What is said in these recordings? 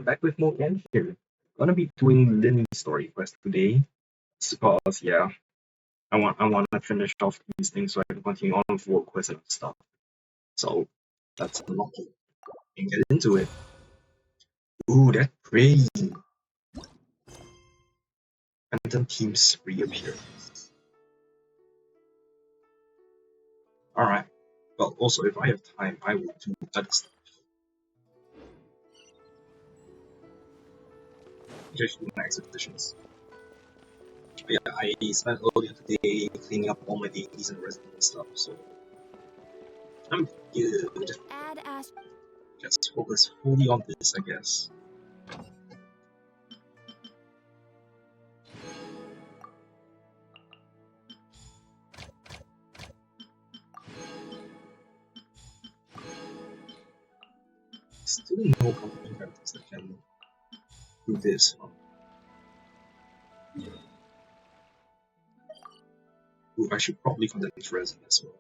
I'm back with more Genshin. Gonna be doing Lyney story quest today. Because yeah, I wanna finish off these things so I can continue on with work quests and stuff. So let's unlock it and get into it. Ooh, that's crazy. Phantom Team's reappearance. Alright. Well, also if I have time, I will do other stuff. Just do my expeditions. But yeah, I spent earlier today cleaning up all my dailies and resident stuff, so I'm good. Just focus fully on this, I guess. Still no company characters that can do this. Ooh, I should probably contact resin as well.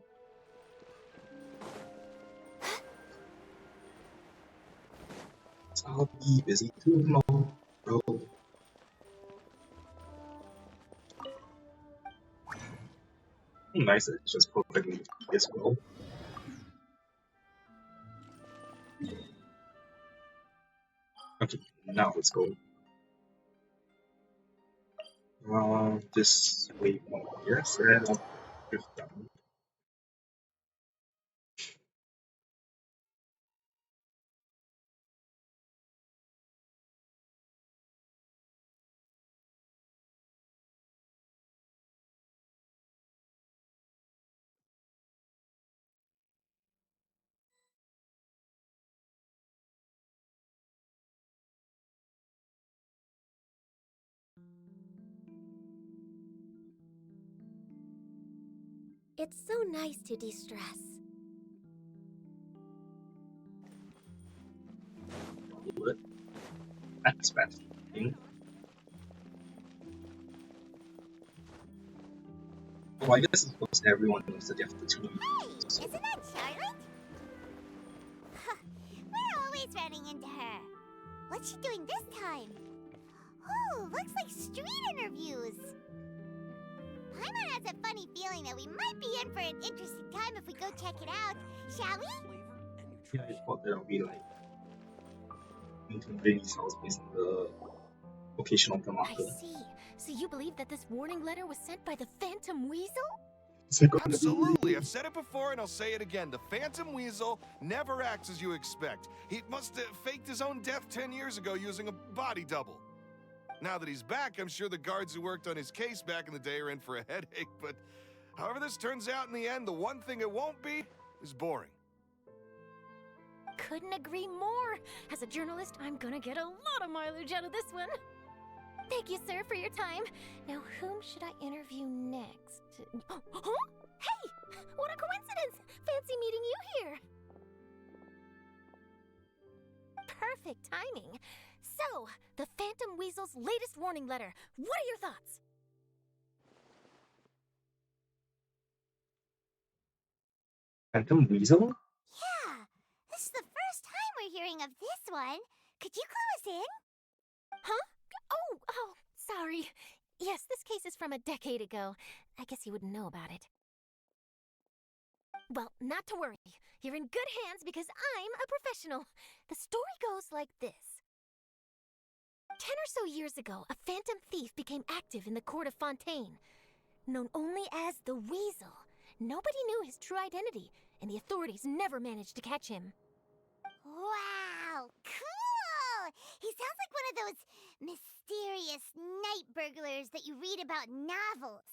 I'll be busy tomorrow. Nice, it's just perfectly as well. Okay, now let's go. This way one yes, and I'll drift down. It's so nice to de-stress. What? That's bad. Oh, I guess it's because everyone knows that you have to tweet. Hey, isn't that Charlotte? We're always running into her. What's she doing this time? Oh, looks like street interviews. Paimon has a funny feeling that we might be in for an interesting time if we go check it out. Shall we? Yeah, I thought that would be like into Vinny's house based on the location of the marker. I see. So you believe that this warning letter was sent by the Phantom Weasel? Absolutely. I've said it before and I'll say it again. The Phantom Weasel never acts as you expect. He must have faked his own death 10 years ago using a body double. Now that he's back, I'm sure the guards who worked on his case back in the day are in for a headache, but however this turns out in the end, the one thing it won't be is boring. Couldn't agree more. As a journalist, I'm gonna get a lot of mileage out of this one. Thank you, sir, for your time. Now, whom should I interview next? Huh? Hey! What a coincidence! Fancy meeting you here. Perfect timing. So, the Phantom Weasel's latest warning letter. What are your thoughts? Phantom Weasel? Yeah, this is the first time we're hearing of this one. Could you clue us in? Huh? Oh, sorry. Yes, this case is from a decade ago. I guess you wouldn't know about it. Well, not to worry. You're in good hands because I'm a professional. The story goes like this. 10 or so years ago, a phantom thief became active in the court of Fontaine. Known only as the Weasel, nobody knew his true identity, and the authorities never managed to catch him. Wow, cool! He sounds like one of those mysterious night burglars that you read about in novels.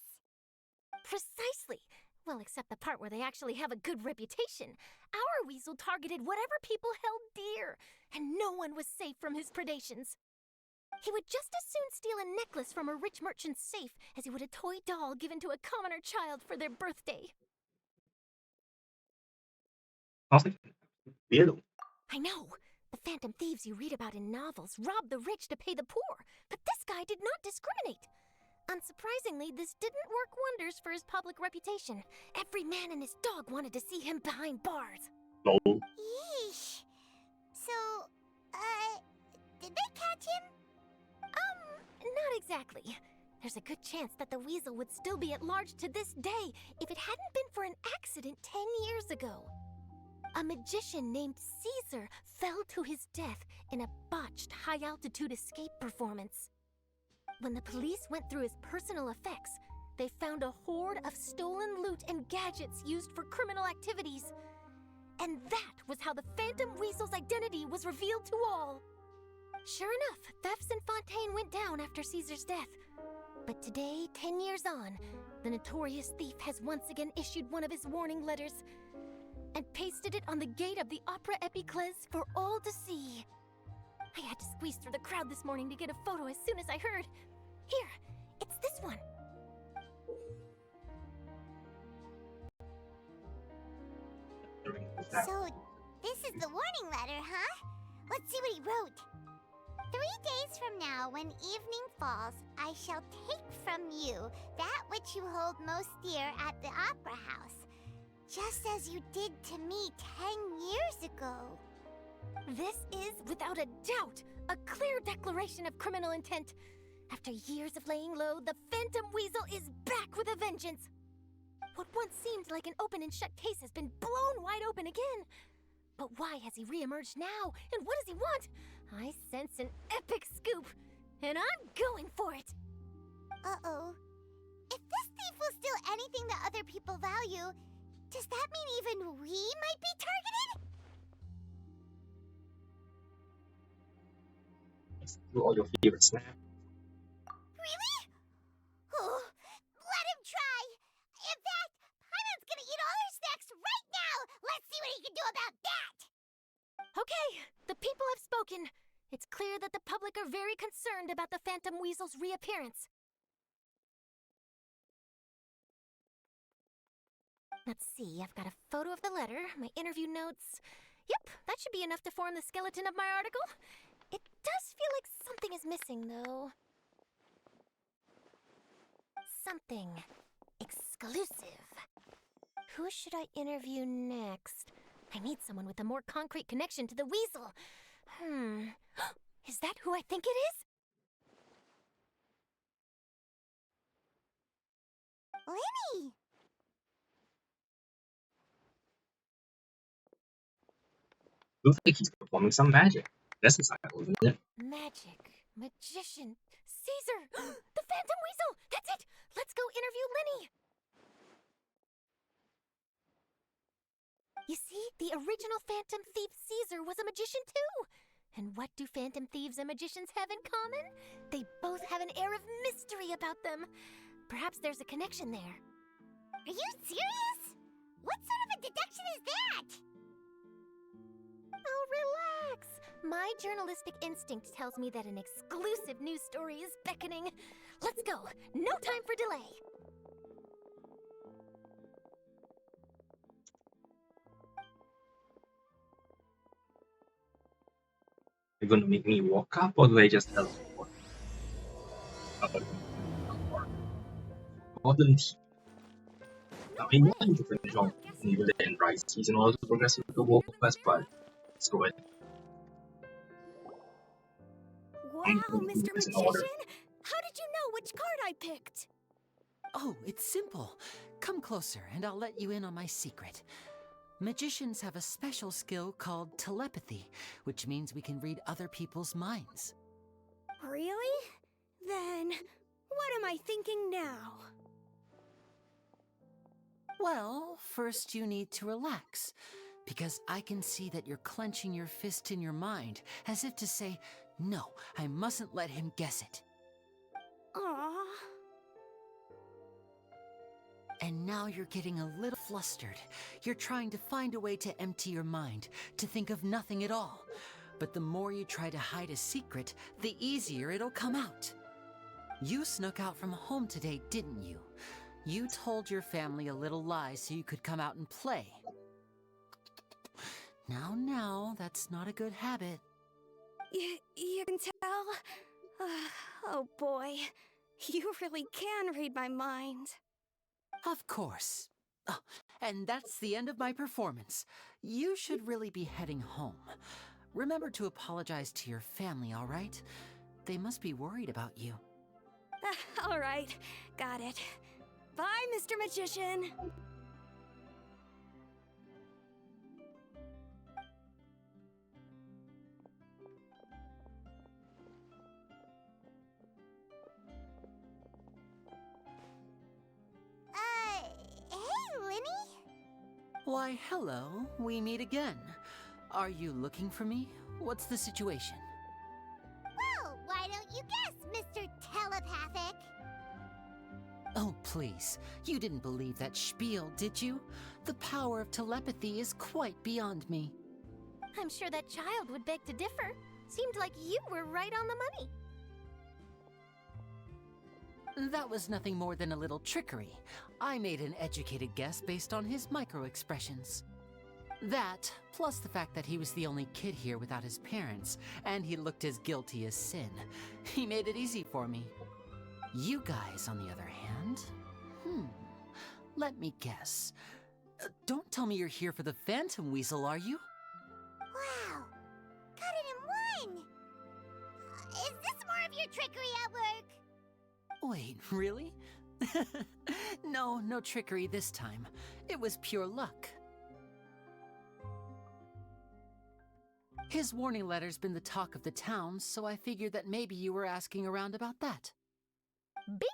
Precisely. Well, except the part where they actually have a good reputation. Our Weasel targeted whatever people held dear, and no one was safe from his predations. He would just as soon steal a necklace from a rich merchant's safe as he would a toy doll given to a commoner child for their birthday. Sounds like weirdo. I know. The phantom thieves you read about in novels rob the rich to pay the poor, but this guy did not discriminate. Unsurprisingly, this didn't work wonders for his public reputation. Every man and his dog wanted to see him behind bars. Lol. Yeesh. So, Did they catch him? Not exactly. There's a good chance that the weasel would still be at large to this day if it hadn't been for an accident 10 years ago. A magician named Caesar fell to his death in a botched high-altitude escape performance. When the police went through his personal effects, they found a hoard of stolen loot and gadgets used for criminal activities. And that was how the Phantom Weasel's identity was revealed to all. Sure enough, thefts in Fontaine went down after Caesar's death. But today, 10 years on, the notorious thief has once again issued one of his warning letters and pasted it on the gate of the Opera Epiclese for all to see. I had to squeeze through the crowd this morning to get a photo as soon as I heard. Here, it's this one. So, this is the warning letter, huh? Let's see what he wrote. 3 days from now, when evening falls, I shall take from you that which you hold most dear at the Opera House, just as you did to me 10 years ago. This is, without a doubt, a clear declaration of criminal intent. After years of laying low, the Phantom Weasel is back with a vengeance. What once seemed like an open and shut case has been blown wide open again. But why has he re-emerged now, and what does he want? I sense an epic scoop, and I'm going for it! Uh-oh. If this thief will steal anything that other people value, does that mean even we might be targeted? Do all your favorite snacks. Really? Oh, let him try! In fact, Paimon's gonna eat all her snacks right now! Let's see what he can do about that! Okay, the people have spoken. It's clear that the public are very concerned about the Phantom Weasel's reappearance. Let's see, I've got a photo of the letter, my interview notes. Yep, that should be enough to form the skeleton of my article. It does feel like something is missing, though. Something exclusive. Who should I interview next? I need someone with a more concrete connection to the weasel. Is that who I think it is? Lyney! Looks like he's performing some magic. That's his idol, isn't it? Magic. Magician. Caesar! The Phantom Weasel! That's it! Let's go interview Lyney! You see, the original Phantom Thief Caesar was a magician too! And what do Phantom Thieves and magicians have in common? They both have an air of mystery about them. Perhaps there's a connection there. Are you serious? What sort of a deduction is that? Oh, relax. My journalistic instinct tells me that an exclusive news story is beckoning. Let's go. No time for delay. You're gonna make me walk up, or do I just teleport? Important. Now, I know I need to finish off Evil Dead and Rise season in order to progress with the World Quest, but let's go ahead. Wow, Mr. Magician! How did you know which card I picked? Oh, it's simple. Come closer and I'll let you in on my secret. Magicians have a special skill called telepathy, which means we can read other people's minds. Really? Then, what am I thinking now? Well, first you need to relax, because I can see that you're clenching your fist in your mind, as if to say, no, I mustn't let him guess it. Aww. And now you're getting a little flustered. You're trying to find a way to empty your mind, to think of nothing at all. But the more you try to hide a secret, the easier it'll come out. You snuck out from home today, didn't you? You told your family a little lie so you could come out and play. Now, that's not a good habit. You can tell? Oh boy, you really can read my mind. Of course. Oh, and that's the end of my performance. You should really be heading home. remember to apologize to your family, all right? They must be worried about you. All right, got it. Bye, Mr. Magician. Hey, Lyney? Why, hello. We meet again. Are you looking for me? What's the situation? Well, why don't you guess, Mr. Telepathic? Oh, please. You didn't believe that spiel, did you? The power of telepathy is quite beyond me. I'm sure that child would beg to differ. Seemed like you were right on the money. That was nothing more than a little trickery. I made an educated guess based on his micro-expressions. That, plus the fact that he was the only kid here without his parents, and he looked as guilty as sin. He made it easy for me. You guys, on the other hand... let me guess. Don't tell me you're here for the Phantom Weasel, are you? Wow, got it in one! Is this more of your trickery at work? Wait, really? No trickery this time. It was pure luck. His warning letter's been the talk of the town, so I figured that maybe you were asking around about that. Bingo!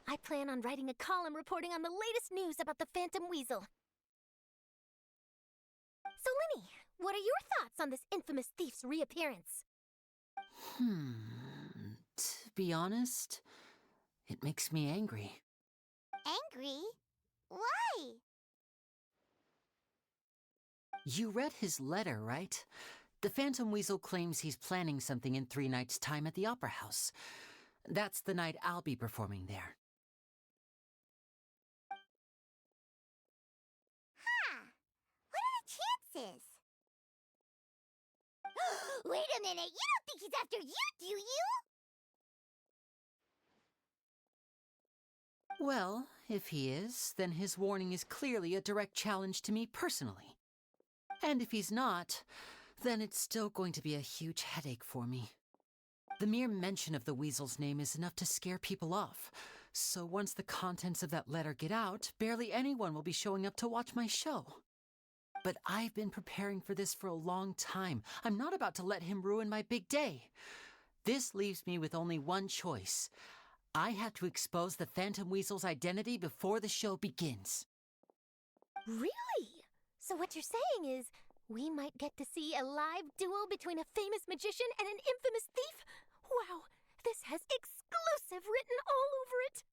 I plan on writing a column reporting on the latest news about the Phantom Weasel. So, Lyney, what are your thoughts on this infamous thief's reappearance? To be honest, it makes me angry. Angry? Why? You read his letter, right? The Phantom Weasel claims he's planning something in 3 nights' time at the Opera House. That's the night I'll be performing there. What are the chances? Wait a minute, you don't think he's after you, do you? Well, if he is, then his warning is clearly a direct challenge to me personally. And if he's not, then it's still going to be a huge headache for me. The mere mention of the Weasel's name is enough to scare people off. So once the contents of that letter get out, barely anyone will be showing up to watch my show. But I've been preparing for this for a long time. I'm not about to let him ruin my big day. This leaves me with only one choice. I have to expose the Phantom Weasel's identity before the show begins. Really? So what you're saying is, we might get to see a live duel between a famous magician and an infamous thief? Wow, this has exclusive written all over it!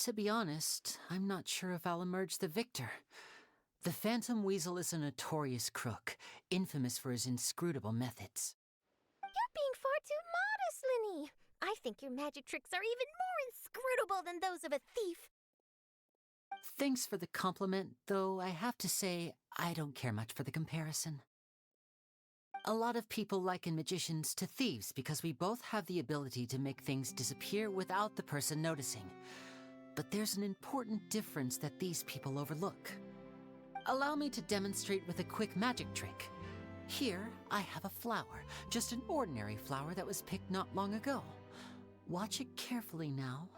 To be honest, I'm not sure if I'll emerge the victor. The Phantom Weasel is a notorious crook, infamous for his inscrutable methods. You're being far too modest, Lyney. I think your magic tricks are even more inscrutable than those of a thief. Thanks for the compliment, though I have to say I don't care much for the comparison. A lot of people liken magicians to thieves because we both have the ability to make things disappear without the person noticing. But there's an important difference that these people overlook. Allow me to demonstrate with a quick magic trick. Here, I have a flower, just an ordinary flower that was picked not long ago. Watch it carefully now.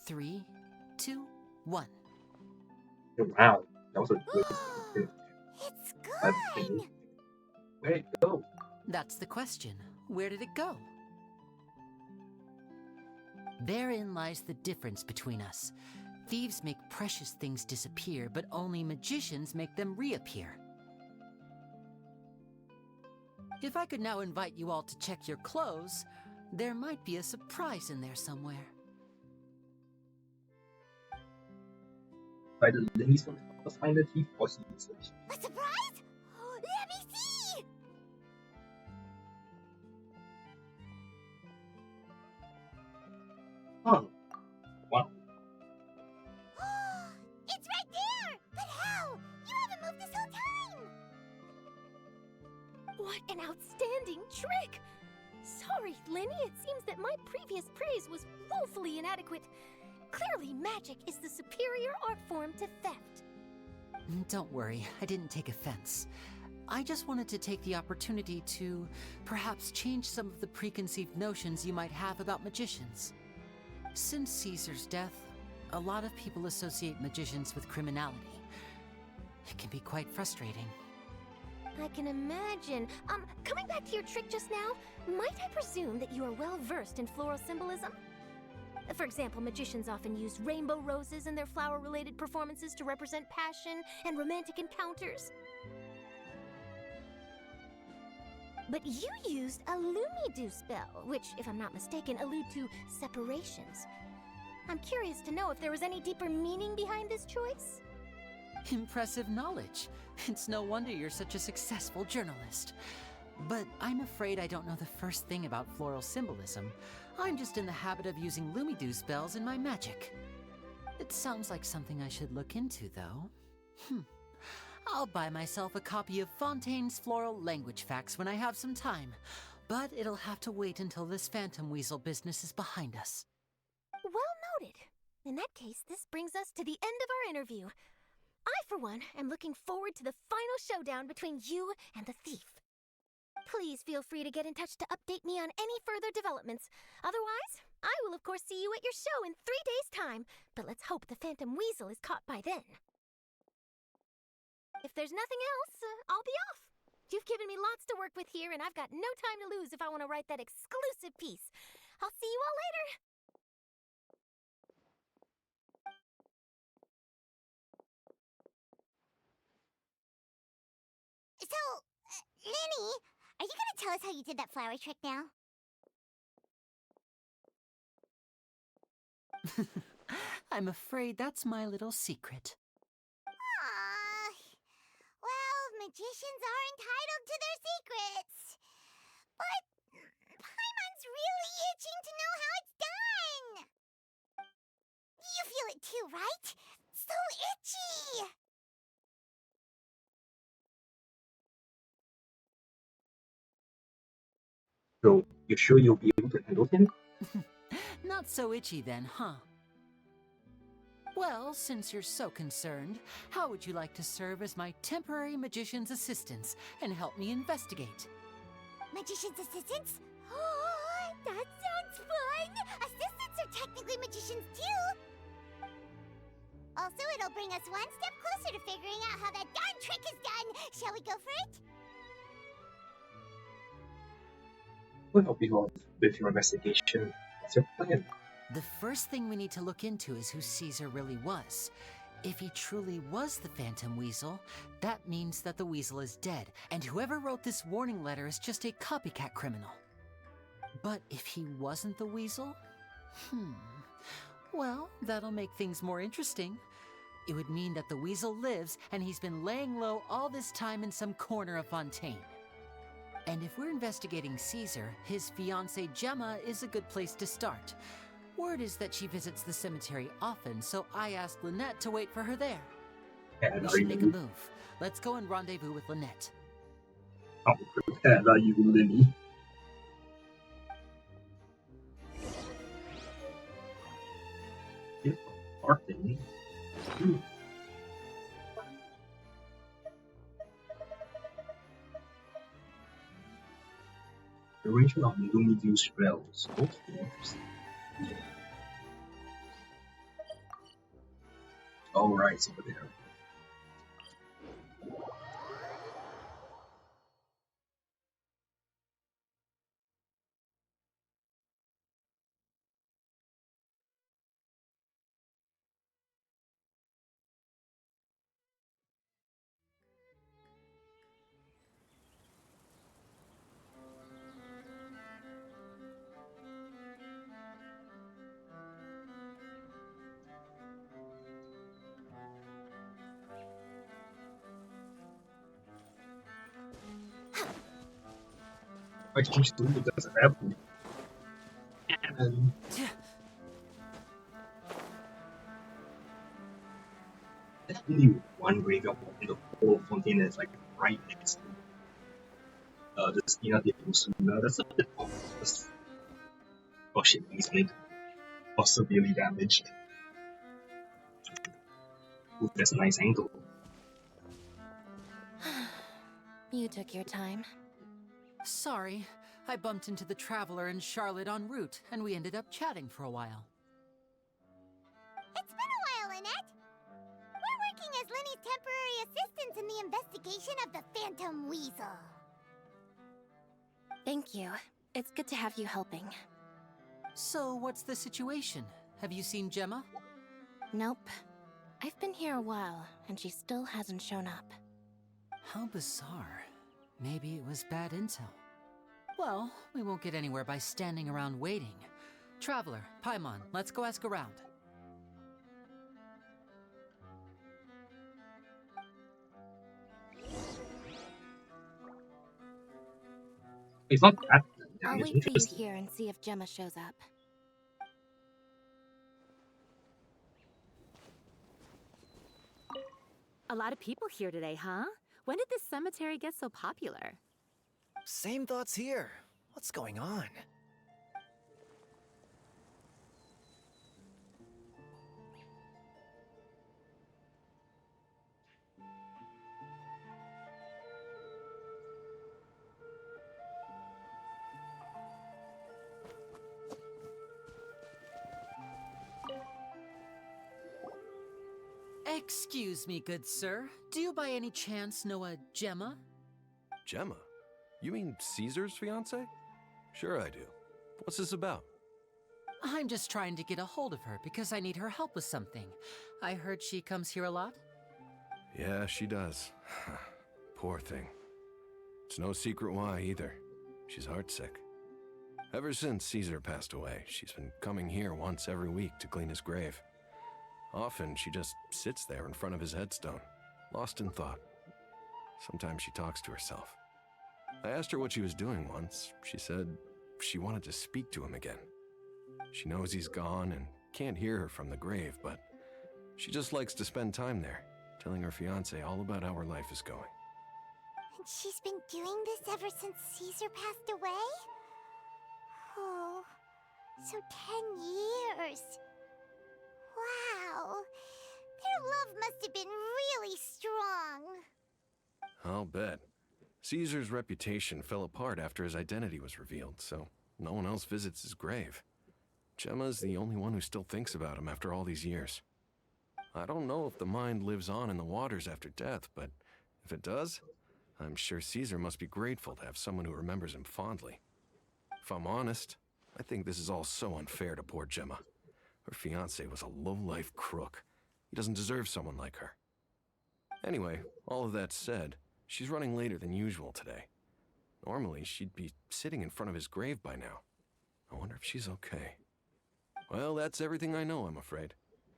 3, 2, 1. Wow, that was a good. It's I gone! think- Where'd it go? That's the question. Where did it go? Therein lies the difference between us. Thieves make precious things disappear, but only magicians make them reappear. If I could now invite you all to check your clothes, there might be a surprise in there somewhere. By the Lyney's going to find the thief or he is like, A surprise? Let me see! huh? Wow. It's right there! But how? You haven't moved this whole time! What an outstanding trick! Sorry, Lyney, it seems that my previous praise was woefully inadequate. Clearly, magic is the superior art form to theft. Don't worry, I didn't take offense. I just wanted to take the opportunity to perhaps change some of the preconceived notions you might have about magicians. Since Caesar's death, a lot of people associate magicians with criminality. It can be quite frustrating. I can imagine. Coming back to your trick just now, might I presume that you are well versed in floral symbolism? For example, magicians often use rainbow roses in their flower-related performances to represent passion and romantic encounters. But you used a Lumidu spell, which, if I'm not mistaken, allude to separations. I'm curious to know if there was any deeper meaning behind this choice? Impressive knowledge. It's no wonder you're such a successful journalist. But I'm afraid I don't know the first thing about floral symbolism. I'm just in the habit of using Lumidu spells in my magic. It sounds like something I should look into, though. I'll buy myself a copy of Fontaine's Floral Language Facts when I have some time. But it'll have to wait until this phantom weasel business is behind us. Well noted. In that case, this brings us to the end of our interview. I, for one, am looking forward to the final showdown between you and the thief. Please feel free to get in touch to update me on any further developments. Otherwise, I will of course see you at your show in 3 days' time, but let's hope the Phantom Weasel is caught by then. If there's nothing else, I'll be off. You've given me lots to work with here, and I've got no time to lose if I want to write that exclusive piece. I'll see you all later. So, Lyney, are you gonna tell us how you did that flower trick now? I'm afraid that's my little secret. Aww. Well, magicians are entitled to their secrets. But Paimon's really itching to know how it's done. You feel it too, right? So itchy! So, you sure you'll be able to handle him? Not so itchy then, huh? Well, since you're so concerned, how would you like to serve as my temporary magician's assistants and help me investigate? Magician's assistants? Oh, that sounds fun! Assistants are technically magicians too! Also, it'll bring us one step closer to figuring out how that darn trick is done! Shall we go for it? We'll help you out with your investigation. What's your plan? The first thing we need to look into is who Caesar really was. If he truly was the Phantom Weasel, that means that the weasel is dead, and whoever wrote this warning letter is just a copycat criminal. But if he wasn't the weasel? Well, that'll make things more interesting. It would mean that the weasel lives, and he's been laying low all this time in some corner of Fontaine. And if we're investigating Caesar, his fiancée Gemma is a good place to start. Word is that she visits the cemetery often, so I asked Lynette to wait for her there. And We are should make a you? move. Let's go and rendezvous with Lynette. How prepared are you, Lyney? If Martin. Arrangement of Lumidu spells. Okay, interesting. Alright, it's over there. I changed the it doesn't happen. And there's only one graveyard in the whole Fontaine that's like right next to the Spina de Fuscus. That's a bit obvious. Oh shit, he's made or severely damaged. Ooh, that's a nice angle. You took your time. Sorry, I bumped into the Traveler and Charlotte en route, and we ended up chatting for a while. It's been a while, Lynette. We're working as Lyney's temporary assistants in the investigation of the Phantom Weasel. Thank you. It's good to have you helping. So, what's the situation? Have you seen Gemma? Nope. I've been here a while, and she still hasn't shown up. How bizarre. Maybe it was bad intel. Well, we won't get anywhere by standing around waiting. Traveler, Paimon, let's go ask around. It's not that I'll damage. wait for you here and see if Gemma shows up. A lot of people here today, huh? When did this cemetery get so popular? Same thoughts here. What's going on? Excuse me, good sir. Do you by any chance know a Gemma? Gemma? You mean Caesar's fiance? Sure I do. What's this about? I'm just trying to get a hold of her because I need her help with something. I heard she comes here a lot. Yeah, she does. Poor thing. It's no secret why either. She's heartsick. Ever since Caesar passed away, she's been coming here once every week to clean his grave. Often she just sits there in front of his headstone, lost in thought. Sometimes she talks to herself. I asked her what she was doing once. She said she wanted to speak to him again. She knows he's gone and can't hear her from the grave, but she just likes to spend time there, telling her fiancé all about how her life is going. And she's been doing this ever since Caesar passed away? Oh, so 10 years. Wow, their love must have been really strong. I'll bet. Caesar's reputation fell apart after his identity was revealed, so no one else visits his grave. Gemma's the only one who still thinks about him after all these years. I don't know if the mind lives on in the waters after death, but if it does, I'm sure Caesar must be grateful to have someone who remembers him fondly. If I'm honest, I think this is all so unfair to poor Gemma. Her fiancé was a low-life crook. He doesn't deserve someone like her. Anyway, all of that said, she's running later than usual today. Normally, she'd be sitting in front of his grave by now. I wonder if she's okay. Well, that's everything I know, I'm afraid.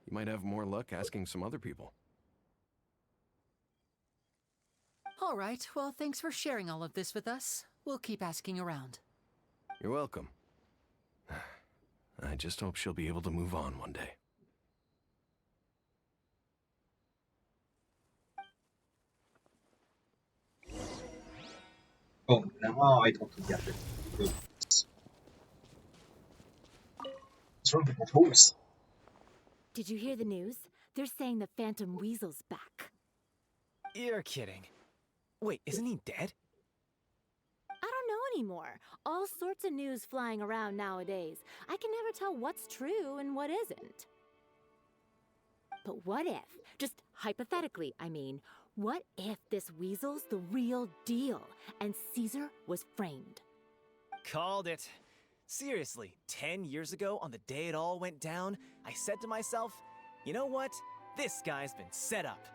You might have more luck asking some other people. All right, well, thanks for sharing all of this with us. We'll keep asking around. You're welcome. I just hope she'll be able to move on one day. Oh, now I talk to the other groups. What's wrong with my horse? Did you hear the news? They're saying the Phantom Weasel's back. You're kidding. Wait, isn't he dead? I don't know anymore. All sorts of news flying around nowadays. I can never tell what's true and what isn't. But what if, just hypothetically, I mean, what if this weasel's the real deal and Caesar was framed? Called it. Seriously, 10 years ago, on the day it all went down, I said to myself, you know what? This guy's been set up.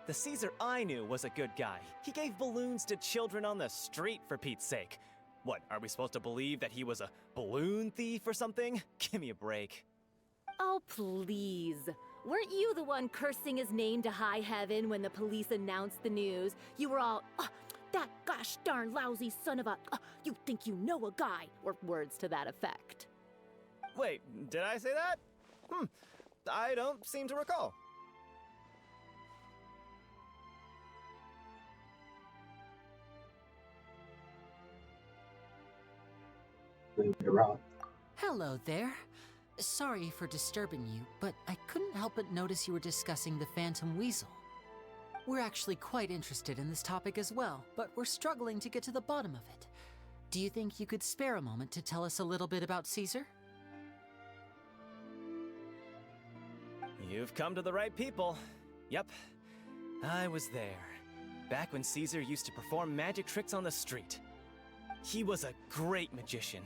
The Caesar I knew was a good guy. He gave balloons to children on the street, for Pete's sake. What, are we supposed to believe that he was a balloon thief or something? Give me a break. Oh, please. Weren't you the one cursing his name to high heaven when the police announced the news? You were all, that gosh darn lousy son of a, you think you know a guy, or words to that effect. Wait, did I say that? I don't seem to recall. Around. Hello there. Sorry for disturbing you, but I couldn't help but notice you were discussing the Phantom Weasel. We're actually quite interested in this topic as well, but we're struggling to get to the bottom of it. Do you think you could spare a moment to tell us a little bit about Caesar? You've come to the right people. Yep, I was there. Back when Caesar used to perform magic tricks on the street. He was a great magician.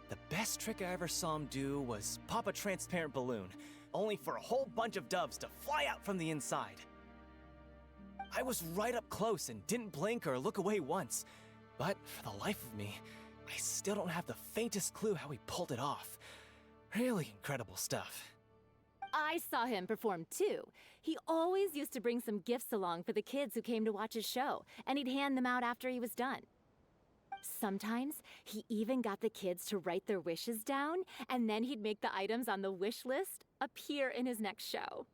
The best trick I ever saw him do was pop a transparent balloon, only for a whole bunch of doves to fly out from the inside. I was right up close and didn't blink or look away once. But for the life of me, I still don't have the faintest clue how he pulled it off. Really incredible stuff. I saw him perform too. He always used to bring some gifts along for the kids who came to watch his show, and he'd hand them out after he was done. Sometimes he even got the kids to write their wishes down, and then he'd make the items on the wish list appear in his next show.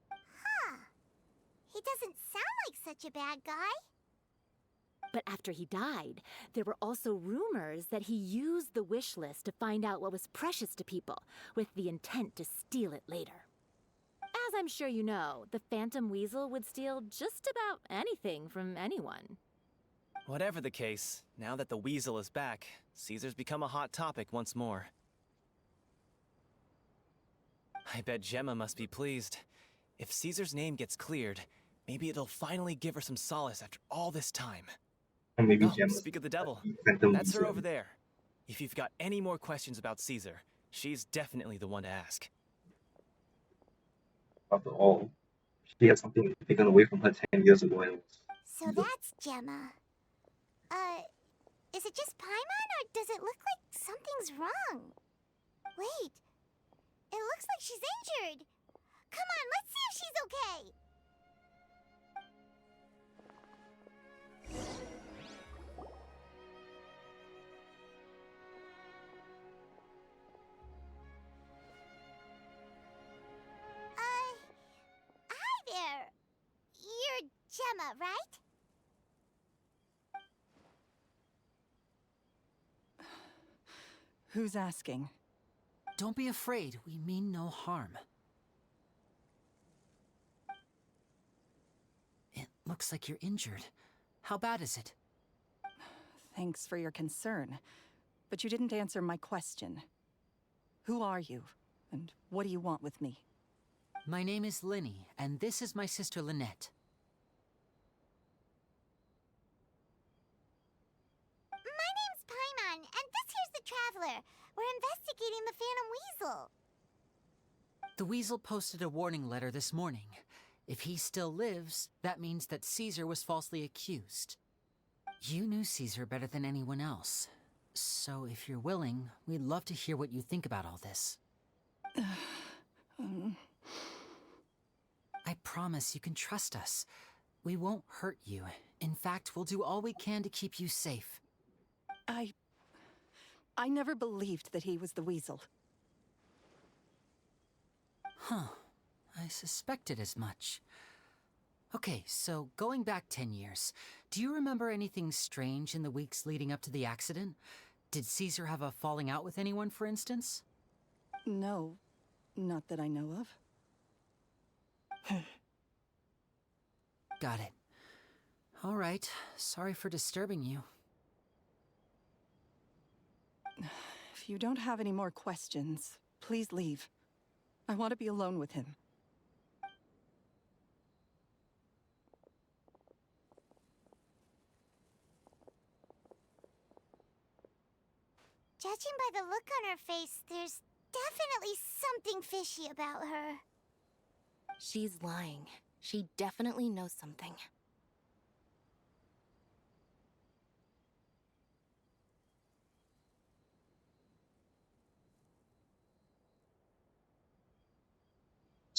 Huh. He doesn't sound like such a bad guy. But after he died, there were also rumors that he used the wish list to find out what was precious to people, with the intent to steal it later. As I'm sure you know, the Phantom Weasel would steal just about anything from anyone. Whatever the case, now that the Weasel is back, Caesar's become a hot topic once more. I bet Gemma must be pleased. If Caesar's name gets cleared, maybe it'll finally give her some solace after all this time. Or maybe Oh, Gemma. speak of the devil. Phantom That's her Weasel. over there. If you've got any more questions about Caesar, she's definitely the one to ask. After all, she had something taken away from her 10 years ago. And So that's Gemma. Is it just Paimon, or does it look like something's wrong? Wait, it looks like she's injured. Come on, let's see if she's okay. Hi there. You're Gemma, right? Who's asking? Don't be afraid, we mean no harm. It looks like you're injured. How bad is it? Thanks for your concern, but you didn't answer my question. Who are you, and what do you want with me? My name is Lyney, and this is my sister Lynette. My name's Paimon, and this here's the Traveler. We're investigating the Phantom Weasel. The Weasel posted a warning letter this morning. If he still lives, that means that Caesar was falsely accused. You knew Caesar better than anyone else. So if you're willing, we'd love to hear what you think about all this. I promise you can trust us. We won't hurt you. In fact, we'll do all we can to keep you safe. I never believed that he was the Weasel. Huh. I suspected as much. Okay, so going back 10 years, do you remember anything strange in the weeks leading up to the accident? Did Caesar have a falling out with anyone, for instance? No, not that I know of. Got it. All right, sorry for disturbing you. If you don't have any more questions, please leave. I want to be alone with him. Judging by the look on her face, there's definitely something fishy about her. She's lying. She definitely knows something.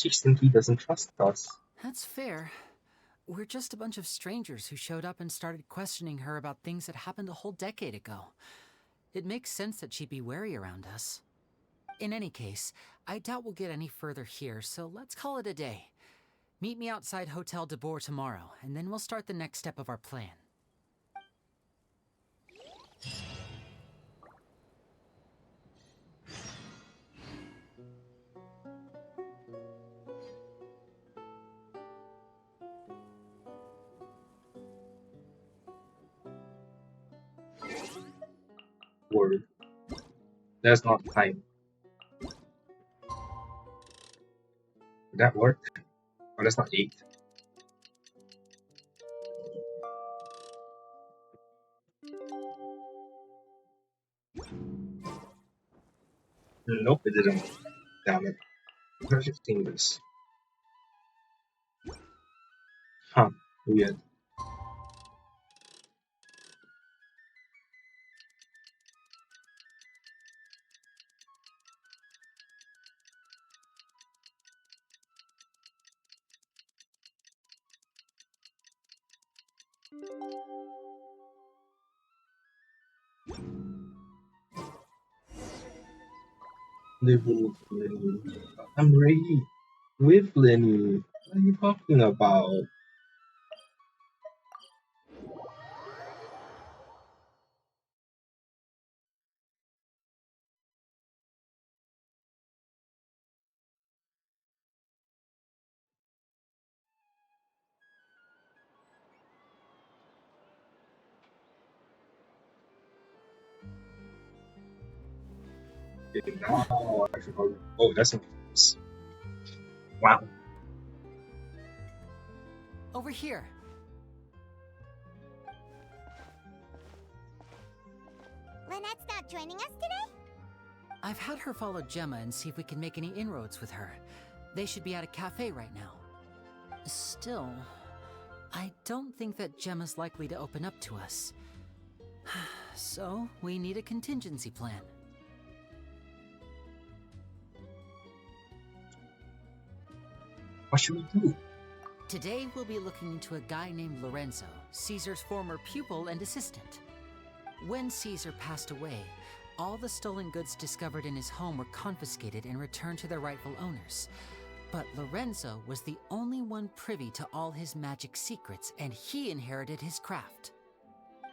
she simply doesn't trust us. That's fair. We're just a bunch of strangers who showed up and started questioning her about things that happened a whole decade ago. It makes sense that she'd be wary around us. In any case, I doubt we'll get any further here, so let's call it a day. Meet me outside Hotel de Boer tomorrow, and then we'll start the next step of our plan. 4. That's not time. Would that work? Oh, that's not 8. Nope, it didn't. Damn it. Perfect fingers. Huh. Weird. Live with Lyney. I'm ready. With Lyney. What are you talking about? Okay, now I forgot. Oh, that's interesting. Wow. Over here. Lynette's not joining us today? I've had her follow Gemma and see if we can make any inroads with her. They should be at a cafe right now. Still, I don't think that Gemma's likely to open up to us. So, we need a contingency plan. What should we do? Today, we'll be looking into a guy named Lorenzo, Caesar's former pupil and assistant. When Caesar passed away, all the stolen goods discovered in his home were confiscated and returned to their rightful owners. But Lorenzo was the only one privy to all his magic secrets, and he inherited his craft.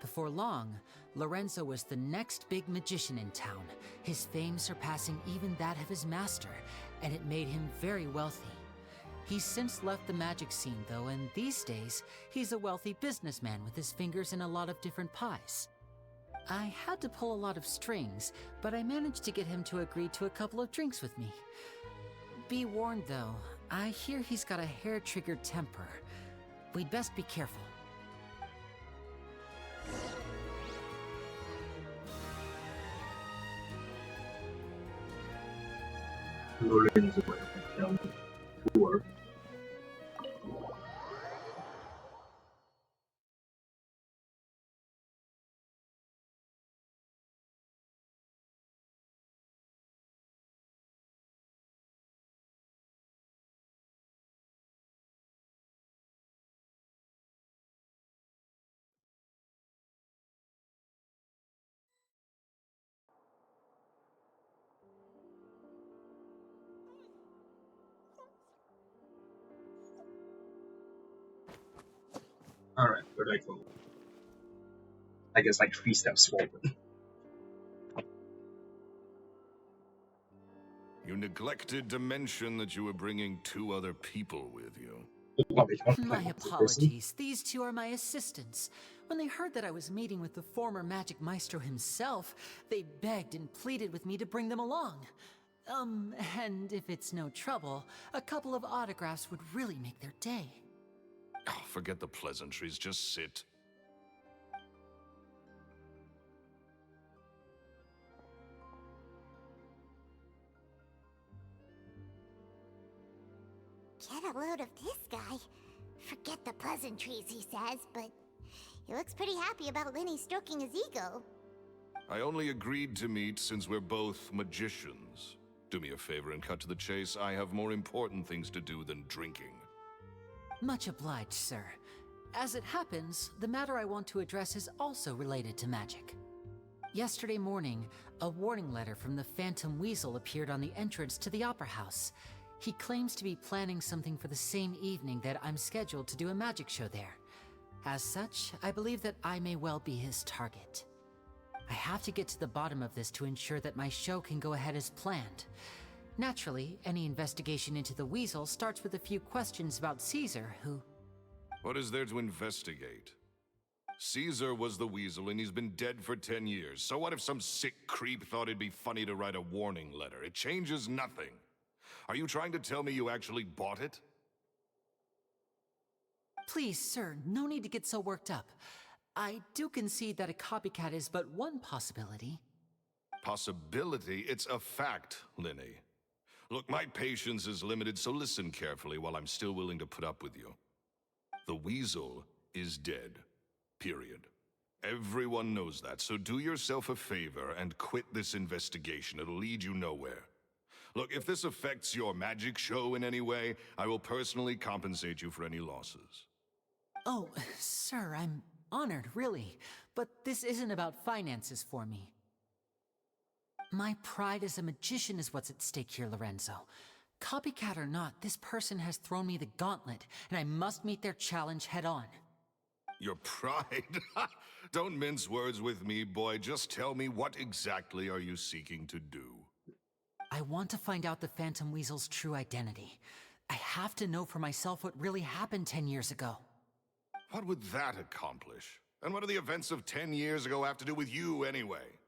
Before long, Lorenzo was the next big magician in town, his fame surpassing even that of his master, and it made him very wealthy. He's since left the magic scene, though, and these days, he's a wealthy businessman with his fingers in a lot of different pies. I had to pull a lot of strings, but I managed to get him to agree to a couple of drinks with me. Be warned, though, I hear he's got a hair-triggered temper. We'd best be careful. Lorenzo and poor. Alright, where do I go? I guess like 3 steps forward. You neglected to mention that you were bringing 2 other people with you. My apologies. These 2 are my assistants. When they heard that I was meeting with the former magic maestro himself, they begged and pleaded with me to bring them along. And if it's no trouble, a couple of autographs would really make their day. Oh, forget the pleasantries, just sit. Get a load of this guy. Forget the pleasantries, he says, but he looks pretty happy about Lyney stroking his ego. I only agreed to meet since we're both magicians. Do me a favor and cut to the chase. I have more important things to do than drinking. Much obliged, sir. As it happens, the matter I want to address is also related to magic. Yesterday morning, a warning letter from the Phantom Weasel appeared on the entrance to the Opera House. He claims to be planning something for the same evening that I'm scheduled to do a magic show there. As such, I believe that I may well be his target. I have to get to the bottom of this to ensure that my show can go ahead as planned. Naturally, any investigation into the Weasel starts with a few questions about Caesar, who... What is there to investigate? Caesar was the weasel, and he's been dead for 10 years. So what if some sick creep thought it'd be funny to write a warning letter? It changes nothing. Are you trying to tell me you actually bought it? Please, sir, no need to get so worked up. I do concede that a copycat is but one possibility. Possibility? It's a fact, Lyney. Look, my patience is limited, so listen carefully while I'm still willing to put up with you. The weasel is dead. Period. Everyone knows that, so do yourself a favor and quit this investigation. It'll lead you nowhere. Look, if this affects your magic show in any way, I will personally compensate you for any losses. Oh, sir, I'm honored, really. But this isn't about finances for me. My pride as a magician is what's at stake here, Lorenzo. Copycat or not, this person has thrown me the gauntlet, and I must meet their challenge head on. Your pride? Don't mince words with me, boy. Just tell me, what exactly are you seeking to do? I want to find out the Phantom Weasel's true identity. I have to know for myself what really happened 10 years ago. What would that accomplish? And what do the events of 10 years ago have to do with you, anyway?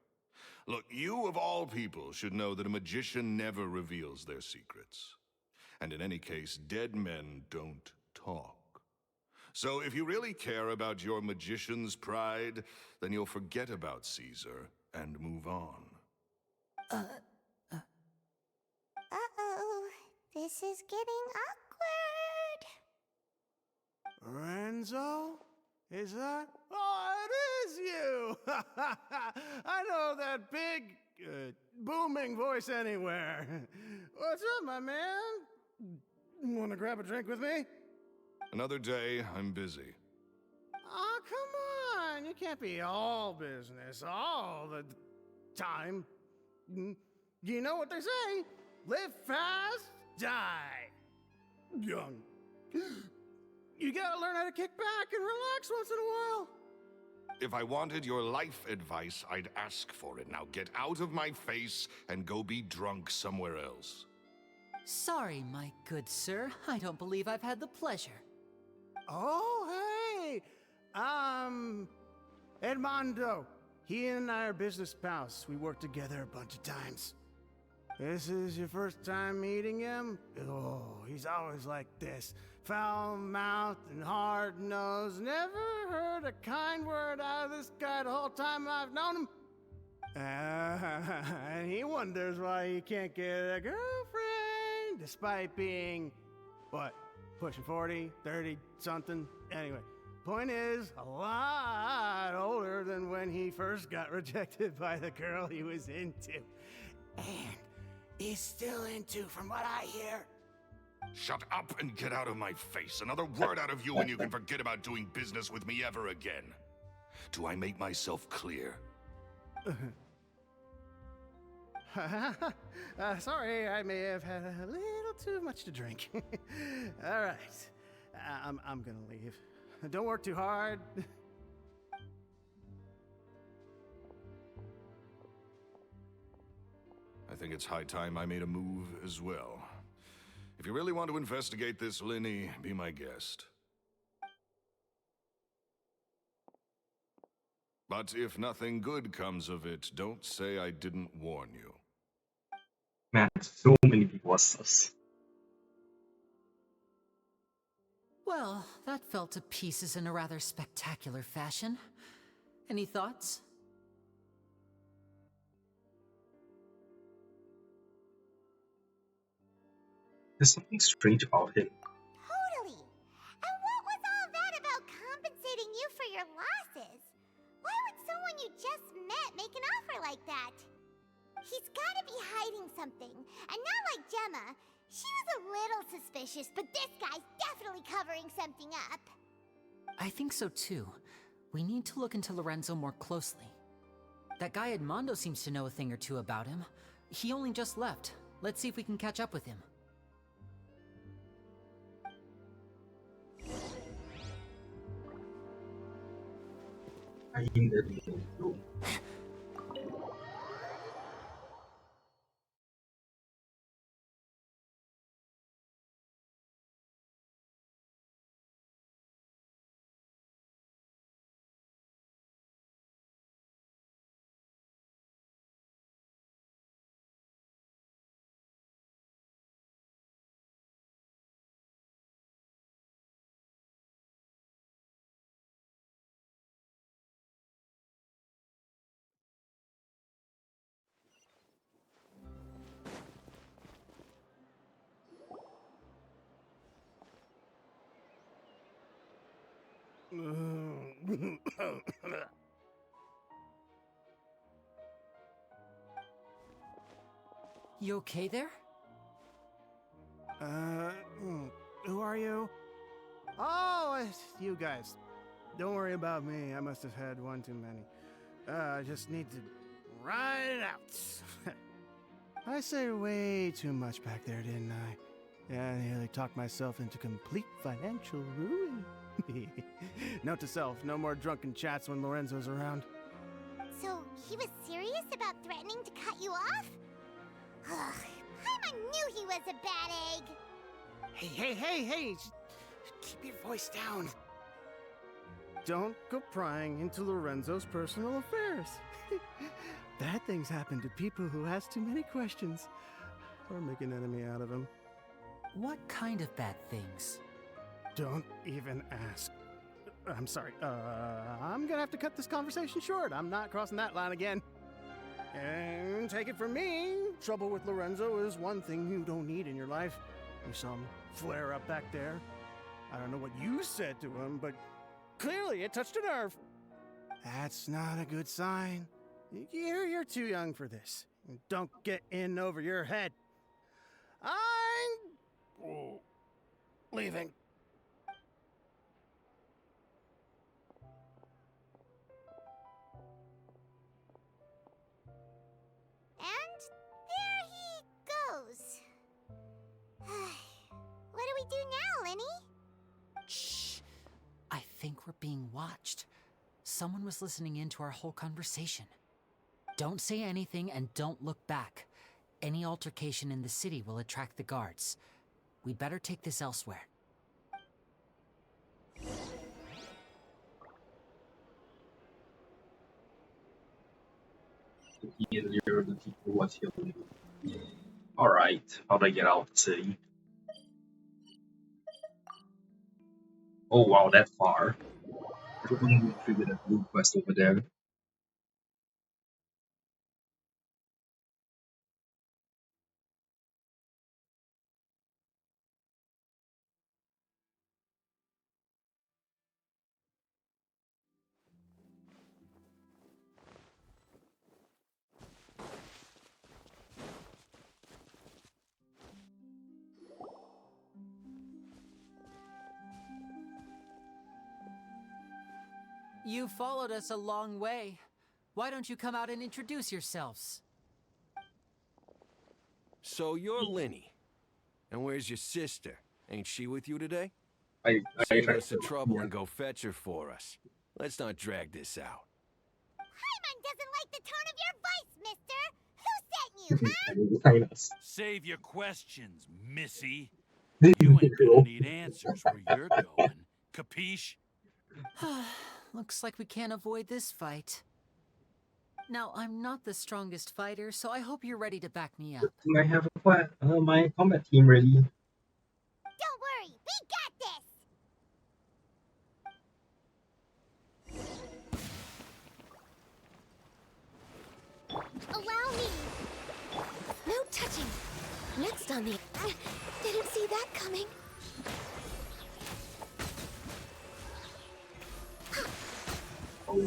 Look, you of all people should know that a magician never reveals their secrets. And in any case, dead men don't talk. So if you really care about your magician's pride, then you'll forget about Caesar and move on. Uh-oh. This is getting awkward. Lorenzo? Is that? Oh, it is you! I know that big, booming voice anywhere. What's up, my man? Wanna grab a drink with me? Another day, I'm busy. Oh, come on! You can't be all business all the time. You know what they say? Live fast, die young. You gotta learn how to kick back and relax once in a while. If I wanted your life advice, I'd ask for it. Now get out of my face and go be drunk somewhere else. Sorry, my good sir. I don't believe I've had the pleasure. Oh, hey! Edmondo. He and I are business pals. We worked together a bunch of times. This is your first time meeting him? Oh, he's always like this. Foul-mouthed and hard-nosed. Never heard a kind word out of this guy the whole time I've known him. And he wonders why he can't get a girlfriend, despite being, what, pushing 40, 30, something? Anyway, point is, a lot older than when he first got rejected by the girl he was into. And he's still into, from what I hear. Shut up and get out of my face. Another word out of you and you can forget about doing business with me ever again. Do I make myself clear? Sorry, I may have had a little too much to drink. All right, I'm gonna leave. Don't work too hard. I think it's high time I made a move as well. If you really want to investigate this, Lyney, be my guest. But if nothing good comes of it, don't say I didn't warn you. Man, so many people are sus. Well, that fell to pieces in a rather spectacular fashion. Any thoughts? There's something strange about him. Totally. And what was all that about compensating you for your losses? Why would someone you just met make an offer like that? He's gotta be hiding something. And not like Gemma. She was a little suspicious, but this guy's definitely covering something up. I think so too. We need to look into Lorenzo more closely. That guy Edmondo seems to know a thing or two about him. He only just left. Let's see if we can catch up with him. I mean, that You okay there? Who are you? Oh, it's you guys. Don't worry about me. I must have had one too many. I just need to ride it out. I say way too much back there, didn't I? Yeah, I nearly talked myself into complete financial ruin. Note to self, no more drunken chats when Lorenzo's around. So, he was serious about threatening to cut you off? Ugh, Paimon knew he was a bad egg! Hey! Keep your voice down. Don't go prying into Lorenzo's personal affairs. Bad things happen to people who ask too many questions. Or make an enemy out of him. What kind of bad things? Don't even ask. I'm sorry. I'm gonna have to cut this conversation short. I'm not crossing that line again. And take it from me, trouble with Lorenzo is one thing you don't need in your life. You saw him flare up back there. I don't know what you said to him, but clearly it touched a nerve. That's not a good sign. You're too young for this. Don't get in over your head. I'm leaving. And there he goes. What do we do now, Lyney? Shh. I think we're being watched. Someone was listening in to our whole conversation. Don't say anything and don't look back. Any altercation in the city will attract the guards. We'd better take this elsewhere. Easier the people was healing. Alright, how'd I get out the city? Oh wow, that far. I don't even figure that blue quest over there. You followed us a long way. Why don't you come out and introduce yourselves? So you're Lyney. And where's your sister? Ain't she with you today? Save us the trouble and go fetch her for us. Let's not drag this out. Paimon doesn't like the tone of your voice, mister! Who sent you, huh? Save your questions, missy. You ain't gonna need answers where you're going. Capiche? Looks like we can't avoid this fight. Now, I'm not the strongest fighter, so I hope you're ready to back me up. I have my combat team ready. Don't worry, we got this! Allow me! No touching. Next on the... Didn't see that coming. Oh,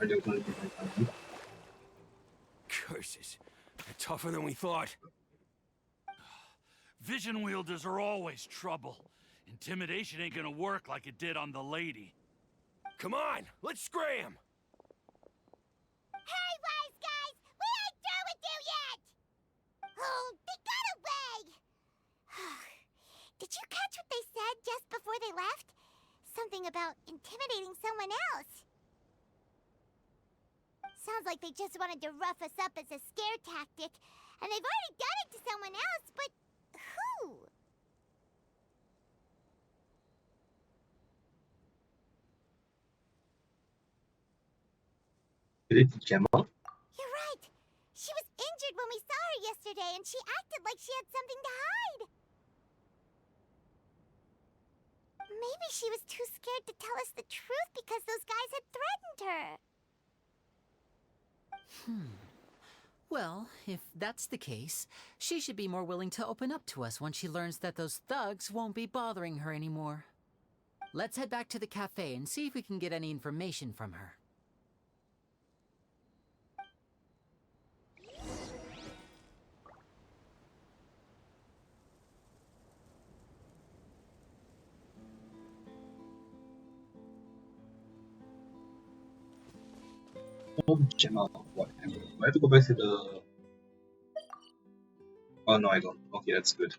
I don't want to get my time. Curses. They're tougher than we thought. Vision wielders are always trouble. Intimidation ain't gonna work like it did on the lady. Come on, let's scram! Hey, wise guys! We ain't through with you yet! Oh, they got away! Did you catch what they said just before they left? Something about intimidating someone else. Sounds like they just wanted to rough us up as a scare tactic, and they've already done it to someone else, but who? It's Gemma. You're right. She was injured when we saw her yesterday, and she acted like she had something to hide. Maybe she was too scared to tell us the truth because those guys had threatened her. Well, if that's the case, she should be more willing to open up to us when she learns that those thugs won't be bothering her anymore. Let's head back to the cafe and see if we can get any information from her. Oh, Gemma, whatever. Do I have to go back to the... Oh, no, I don't. Okay, that's good.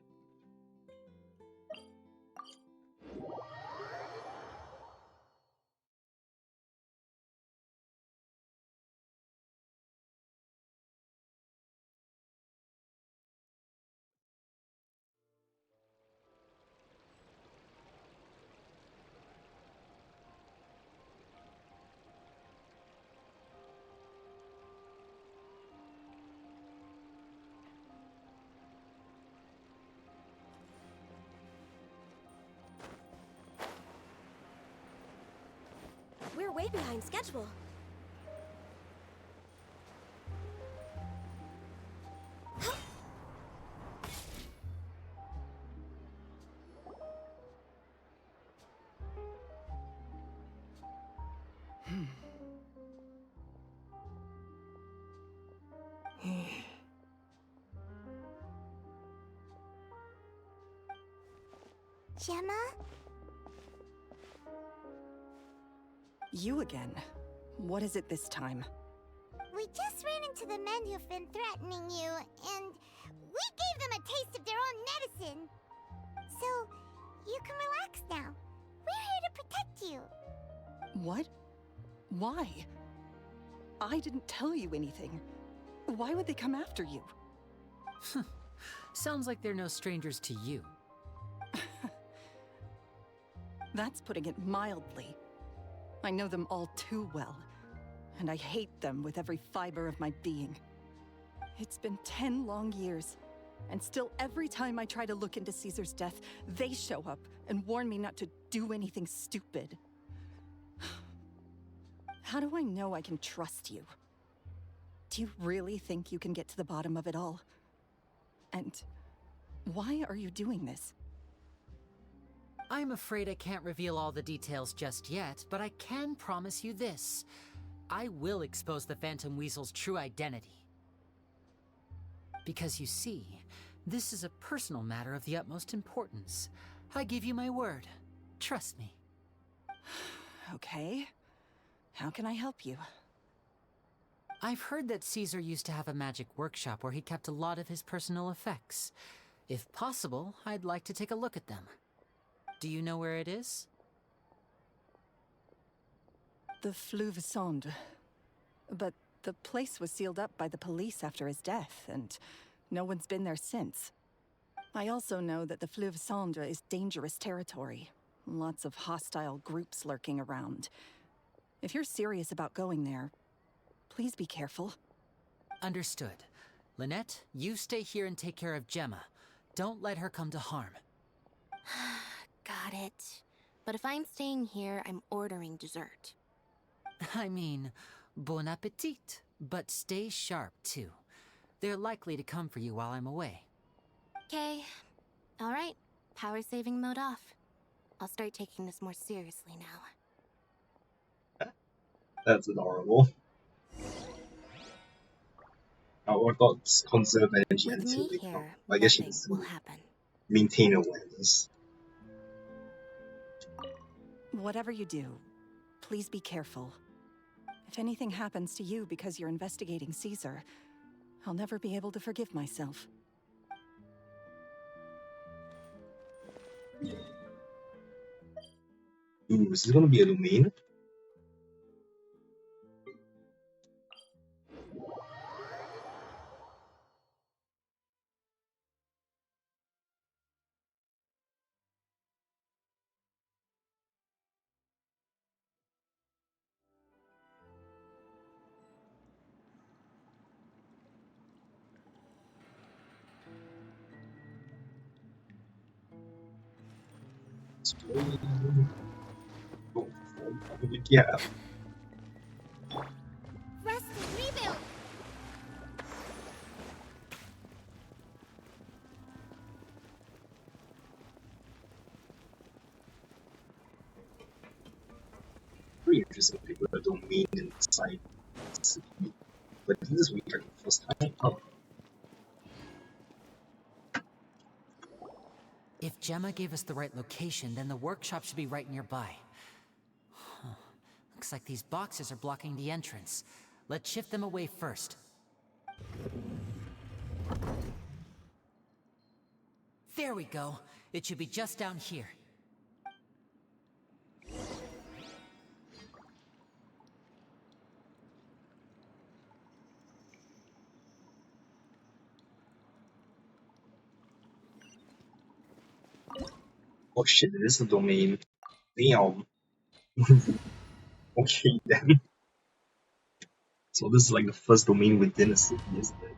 We're way behind schedule. Gemma? You again. What is it this time? We just ran into the men who've been threatening you, and we gave them a taste of their own medicine. So, you can relax now. We're here to protect you. What? Why? I didn't tell you anything. Why would they come after you? Sounds like they're no strangers to you. That's putting it mildly. I know them all too well, and I hate them with every fiber of my being. It's been 10 long years, and still every time I try to look into Caesar's death, they show up and warn me not to do anything stupid. How do I know I can trust you? Do you really think you can get to the bottom of it all? And why are you doing this? I'm afraid I can't reveal all the details just yet, but I can promise you this. I will expose the Phantom Weasel's true identity. Because you see, this is a personal matter of the utmost importance. I give you my word. Trust me. Okay. How can I help you? I've heard that Caesar used to have a magic workshop where he kept a lot of his personal effects. If possible, I'd like to take a look at them. Do you know where it is? The Fleuve Sonde. But the place was sealed up by the police after his death, and no one's been there since. I also know that the Fleuve Sonde is dangerous territory. Lots of hostile groups lurking around. If you're serious about going there, please be careful. Understood. Lynette, you stay here and take care of Gemma. Don't let her come to harm. Got it. But if I'm staying here, I'm ordering dessert. I mean, bon appetit. But stay sharp, too. They're likely to come for you while I'm away. Okay. Alright. Power saving mode off. I'll start taking this more seriously now. That's adorable. I thought conserve energy With until me they come. here, I guess she nothing needs will to happen. maintain awareness. Whatever you do, please be careful. If anything happens to you because you're investigating Caesar, I'll never be able to forgive myself. Ooh, is this gonna be a domain? Yeah. Rest and rebuild! pretty interesting to pick a domain inside the city. But this week, like the first time. Oh, If Gemma gave us the right location, then the workshop should be right nearby. Huh. Looks like these boxes are blocking the entrance. Let's shift them away first. There we go. It should be just down here. oh shit, it is the domain. Damn. Okay then. So this is like the first domain within a city, isn't it?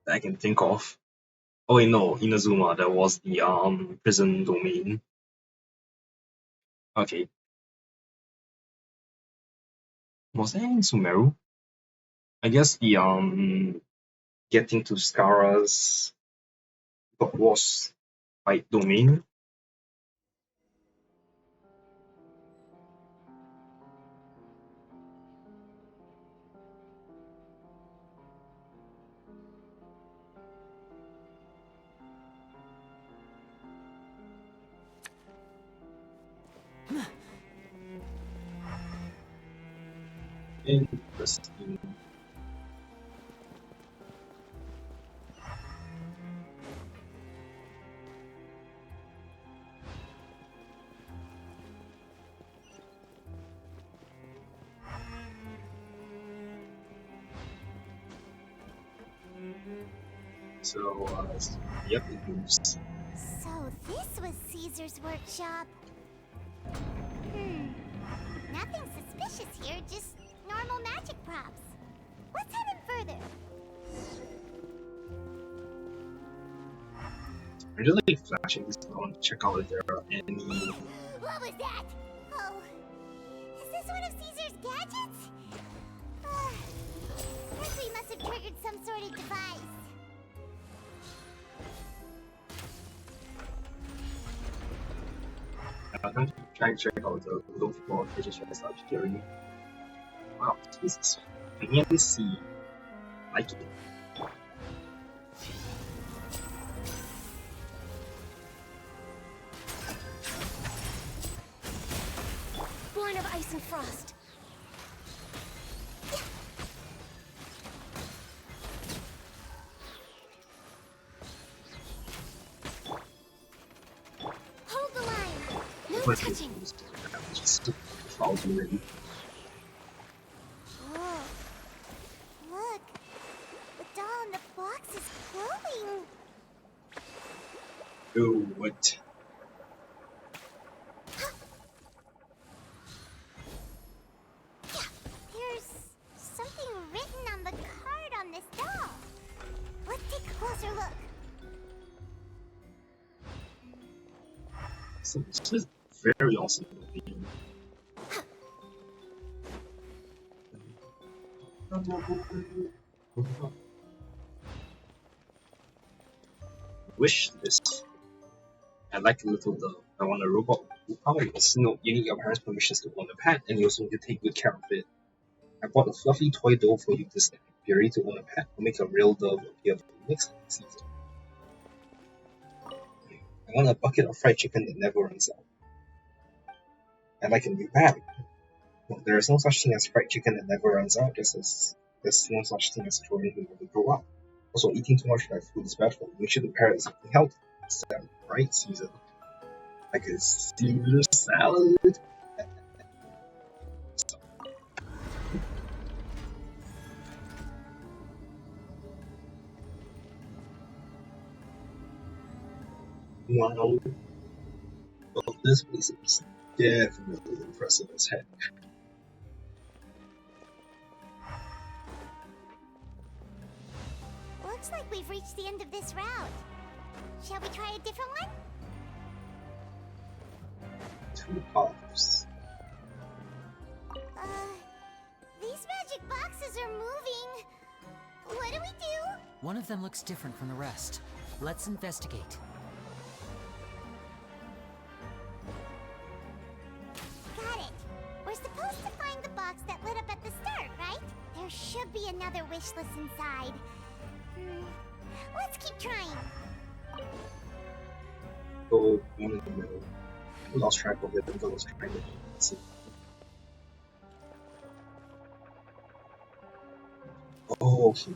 That I can think of. Oh wait, no, Inazuma, that was the prison domain. Okay. Was there in Sumeru? I guess the getting to Skara's was fight domain. Interesting. So, yep, it moves. So this was Caesar's workshop. Nothing suspicious here, just normal magic props. Let's head in further. I'm just like flashing this around to check out if there are any. What was that? Oh, is this one of Caesar's gadgets? Guess we must have triggered some sort of device. I'm trying to check out the low floor pages for such theory. Wow, Jesus. I can really see. Like it. Born of ice and frost. Hold the line. No touching. Just falls already. Oh, look. The doll in the box is glowing. Oh, what? There's something written on the card on this doll. Let's take a closer look. So this is very awesome looking. Wish list. I like a little dove. I want a robot who powers. No, you need your parents' permissions to own a pet, and you also need to take good care of it. I bought a fluffy toy doll for you this time. If you're ready to own a pet, will make a real dove appear for the next season. I want a bucket of fried chicken that never runs out. I like a new bag. Well, there is no such thing as fried chicken that never runs out, just as there's no such thing as children who never grow up. Also, eating too much fried food is bad for you. Make sure to pair it with something healthy. Sam, right, Caesar? Like a Caesar salad. Wow. Well, this place is definitely impressive as heck. Looks like we've reached the end of this route. Shall we try a different one? 2 hops. These magic boxes are moving. What do we do? One of them looks different from the rest. Let's investigate. Got it. We're supposed to find the box that lit up at the start, right? There should be another wish list inside. Let's keep trying. Go one in the middle. I lost track of it until I was trying to see. Oh, okay.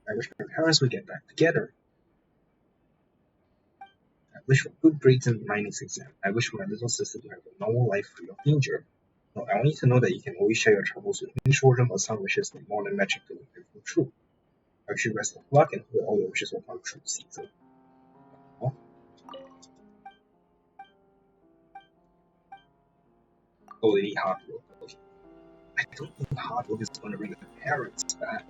I wish my parents would get back together. I wish for good grades in my next exam. I wish for my little sister to have a normal life free of danger. No, I want you to know that you can always share your troubles with me. Children, but some wishes need more than magic to make them come true. I wish you rest of luck and hope all your wishes will come true, Caesar. Oh. Oh, they need hard work. Okay. I don't think hard work is going to bring the parents back.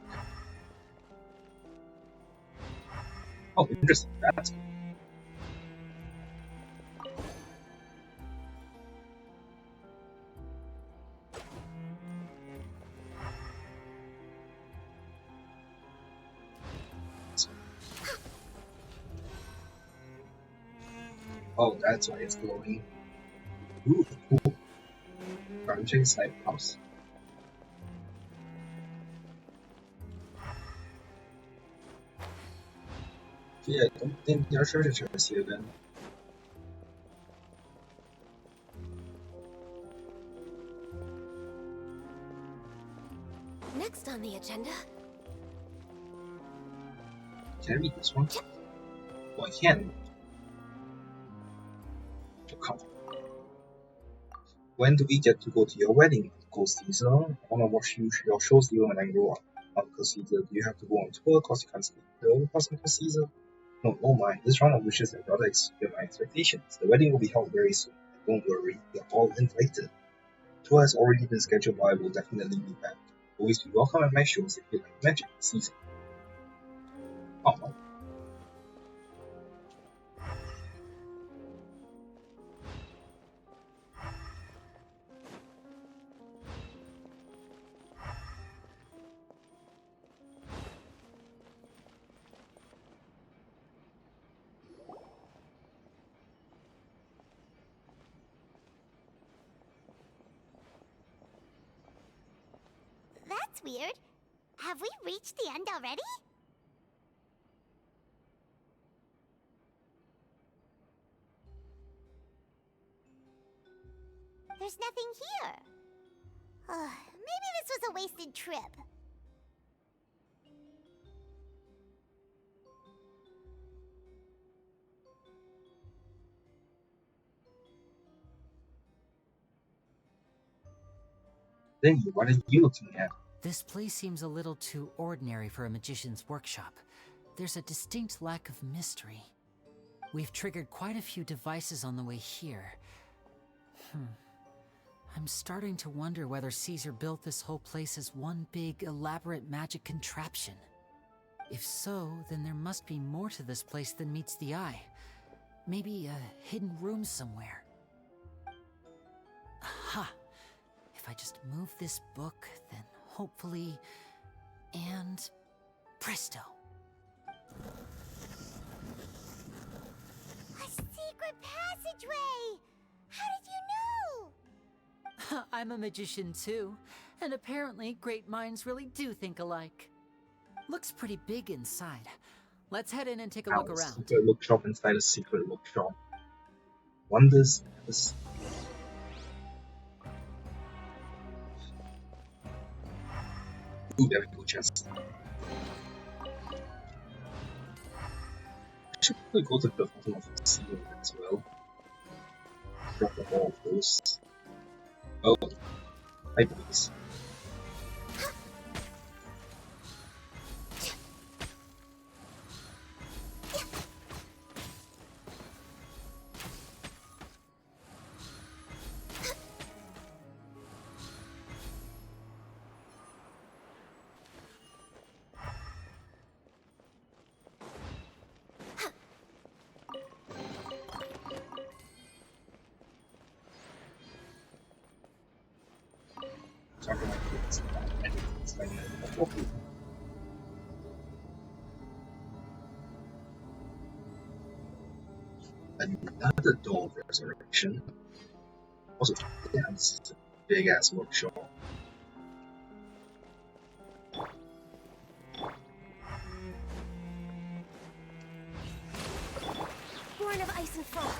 Oh, interesting. That's good. Oh, that's why it's glowing. Ooh, cool. Crunching side house. Yeah, I don't think there are treasure chests here then. Next on the agenda. Can I read this one? Oh, I can. Come on. When do we get to go to your wedding, Uncle Caesar? I want to watch your shows even when I grow up. Uncle Caesar, do you have to go on tour cause you can't speak the Uncle Caesar? No, oh my, this round of wishes have rather exceeded my expectations. The wedding will be held very soon. Don't worry, you're all invited. The tour has already been scheduled, but I will definitely be back. Always be welcome at my shows if you like magic, Caesar. Oh. That's weird. Have we reached the end already? There's nothing here. Maybe this was a wasted trip. Lyney, what are you looking at? This place seems a little too ordinary for a magician's workshop. There's a distinct lack of mystery. We've triggered quite a few devices on the way here. I'm starting to wonder whether Caesar built this whole place as one big, elaborate magic contraption. If so, then there must be more to this place than meets the eye. Maybe a hidden room somewhere. Aha! If I just move this book, then hopefully... and... presto! A secret passageway! How did you know? I'm a magician too, and apparently great minds really do think alike. Looks pretty big inside. Let's head in and take a look around. Secret bookshop inside a secret bookshop. Wonders never see. Ooh, there we go, chest. I should probably go to the bottom of the sea as well. Drop the ball of those. Oh, hi boys. Talking about kids. It's like, okay. Another door of resurrection. Also, damn, this is a big ass workshop. Born of ice and foam.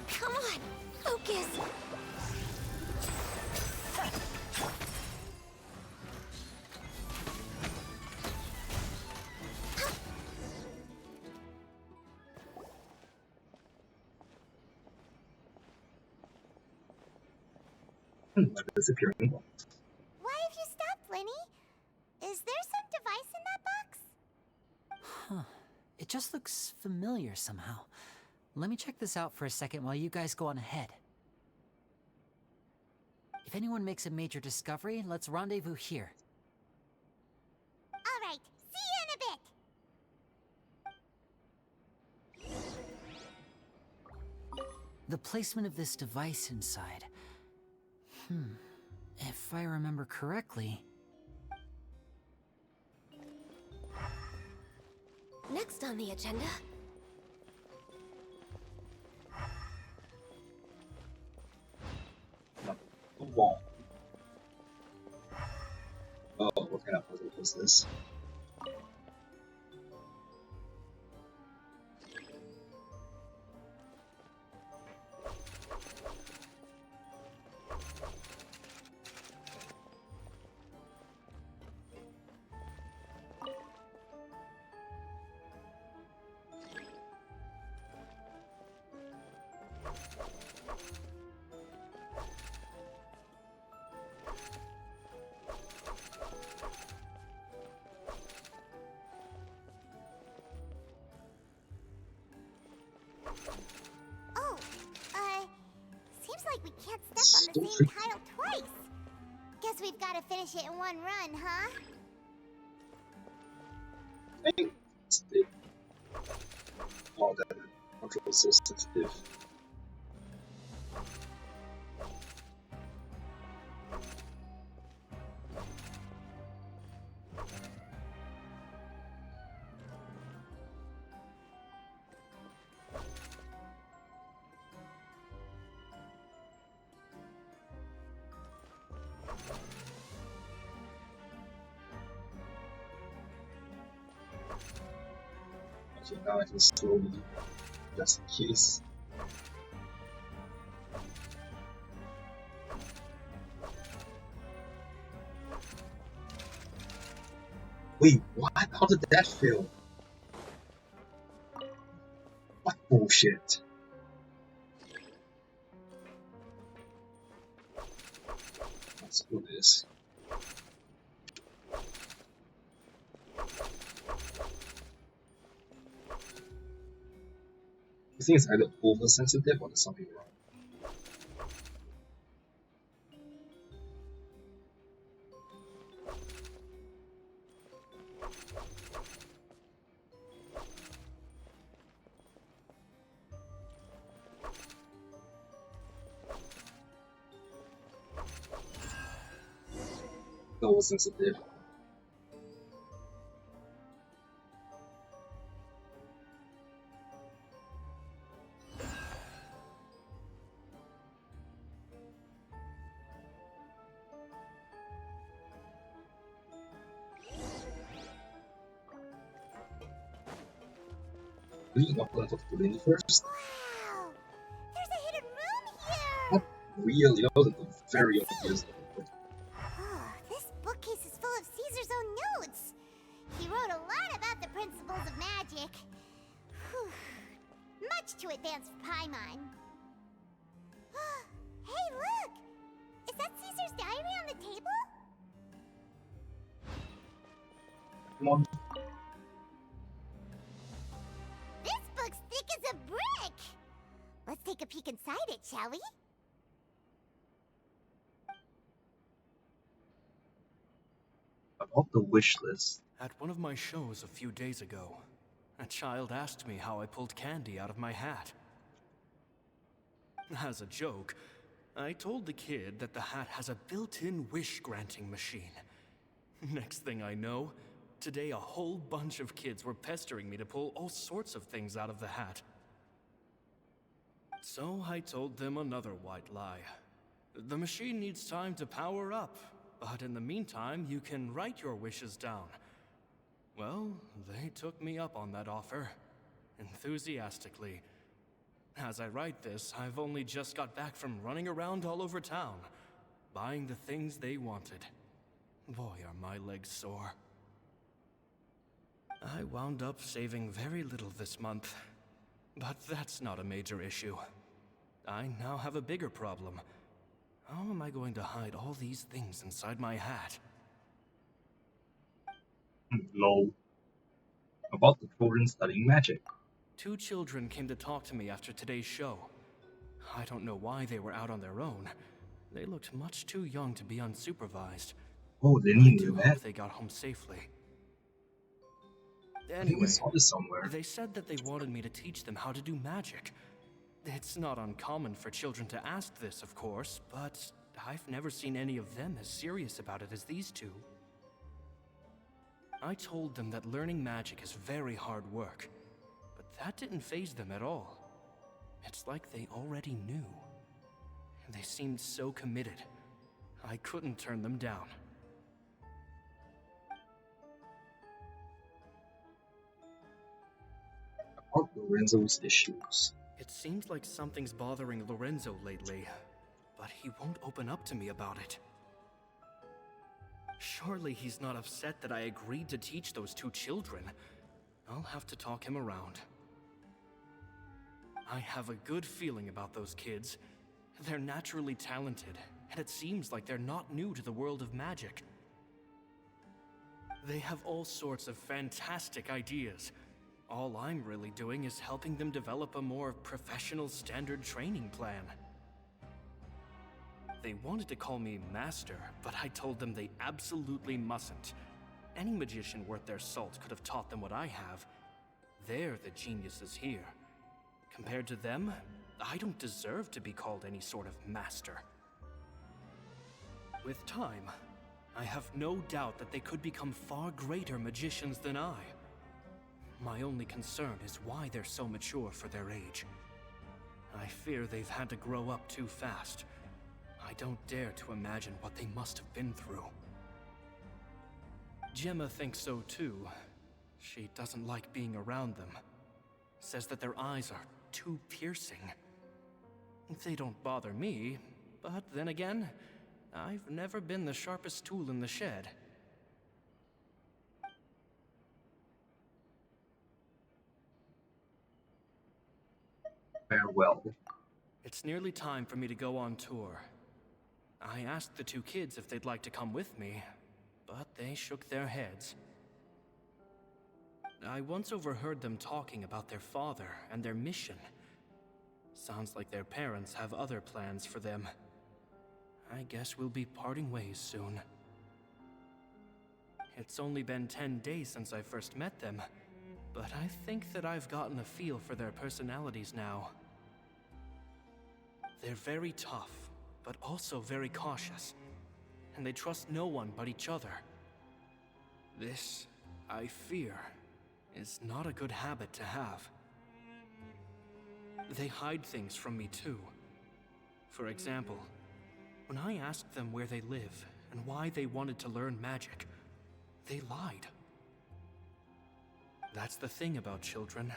Come on, focus. Disappearing. Why have you stopped, Lyney? Is there some device in that box? Huh. It just looks familiar somehow. Let me check this out for a second while you guys go on ahead. If anyone makes a major discovery, let's rendezvous here. All right, see you in a bit. The placement of this device inside. If I remember correctly... Next on the agenda. The wall. Oh, what kind of puzzle was this? Oh, seems like we can't step on the same tile twice. Guess we've got to finish it in one run, huh? Oh, that control is so sensitive. Okay, now I can slowly, just in case. Wait, what? How did that fail? What bullshit? Let's do this. I think it's either oversensitive or there's something wrong. Oversensitive. Really not gonna talk to Lyney first? Wow, there's a hidden room here. Not really, that was very obvious. Oh, this bookcase is full of Caesar's own notes. He wrote a lot about the principles of magic. Whew. Much too advanced for Paimon. Hey, look! Is that Caesar's diary on the table? Come on. This book's thick as a brick! Let's take a peek inside it, shall we? About the wish list. At one of my shows a few days ago, a child asked me how I pulled candy out of my hat. As a joke, I told the kid that the hat has a built-in wish-granting machine. Next thing I know, Today, a whole bunch of kids were pestering me to pull all sorts of things out of the hat. So I told them another white lie. The machine needs time to power up, but in the meantime, you can write your wishes down. Well, they took me up on that offer, enthusiastically. As I write this, I've only just got back from running around all over town, buying the things they wanted. Boy, are my legs sore. I wound up saving very little this month, but that's not a major issue. I now have a bigger problem. How am I going to hide all these things inside my hat? Lol. About the children studying magic. 2 children came to talk to me after today's show. I don't know why they were out on their own. They looked much too young to be unsupervised. Oh, I Lyney do knew hope that. they got home safely. I think we Anyway, saw this somewhere. they said that they wanted me to teach them how to do magic. It's not uncommon for children to ask this, of course, but I've never seen any of them as serious about it as these 2. I told them that learning magic is very hard work, but that didn't faze them at all. It's like they already knew. They seemed so committed. I couldn't turn them down. About Lorenzo's issues. It seems like something's bothering Lorenzo lately, but he won't open up to me about it. Surely he's not upset that I agreed to teach those 2 children. I'll have to talk him around. I have a good feeling about those kids. They're naturally talented, and it seems like they're not new to the world of magic. They have all sorts of fantastic ideas. All I'm really doing is helping them develop a more professional standard training plan. They wanted to call me Master, but I told them they absolutely mustn't. Any magician worth their salt could have taught them what I have. They're the geniuses here. Compared to them, I don't deserve to be called any sort of Master. With time, I have no doubt that they could become far greater magicians than I. My only concern is why they're so mature for their age. I fear they've had to grow up too fast. I don't dare to imagine what they must have been through. Gemma thinks so too. She doesn't like being around them. Says that their eyes are too piercing. They don't bother me, but then again, I've never been the sharpest tool in the shed. Farewell. It's nearly time for me to go on tour. I asked the 2 kids if they'd like to come with me, but they shook their heads. I once overheard them talking about their father and their mission. Sounds like their parents have other plans for them. I guess we'll be parting ways soon. It's only been 10 days since I first met them, but I think that I've gotten a feel for their personalities now. They're very tough, but also very cautious, and they trust no one but each other. This, I fear, is not a good habit to have. They hide things from me too. For example, when I asked them where they live and why they wanted to learn magic, they lied. That's the thing about children.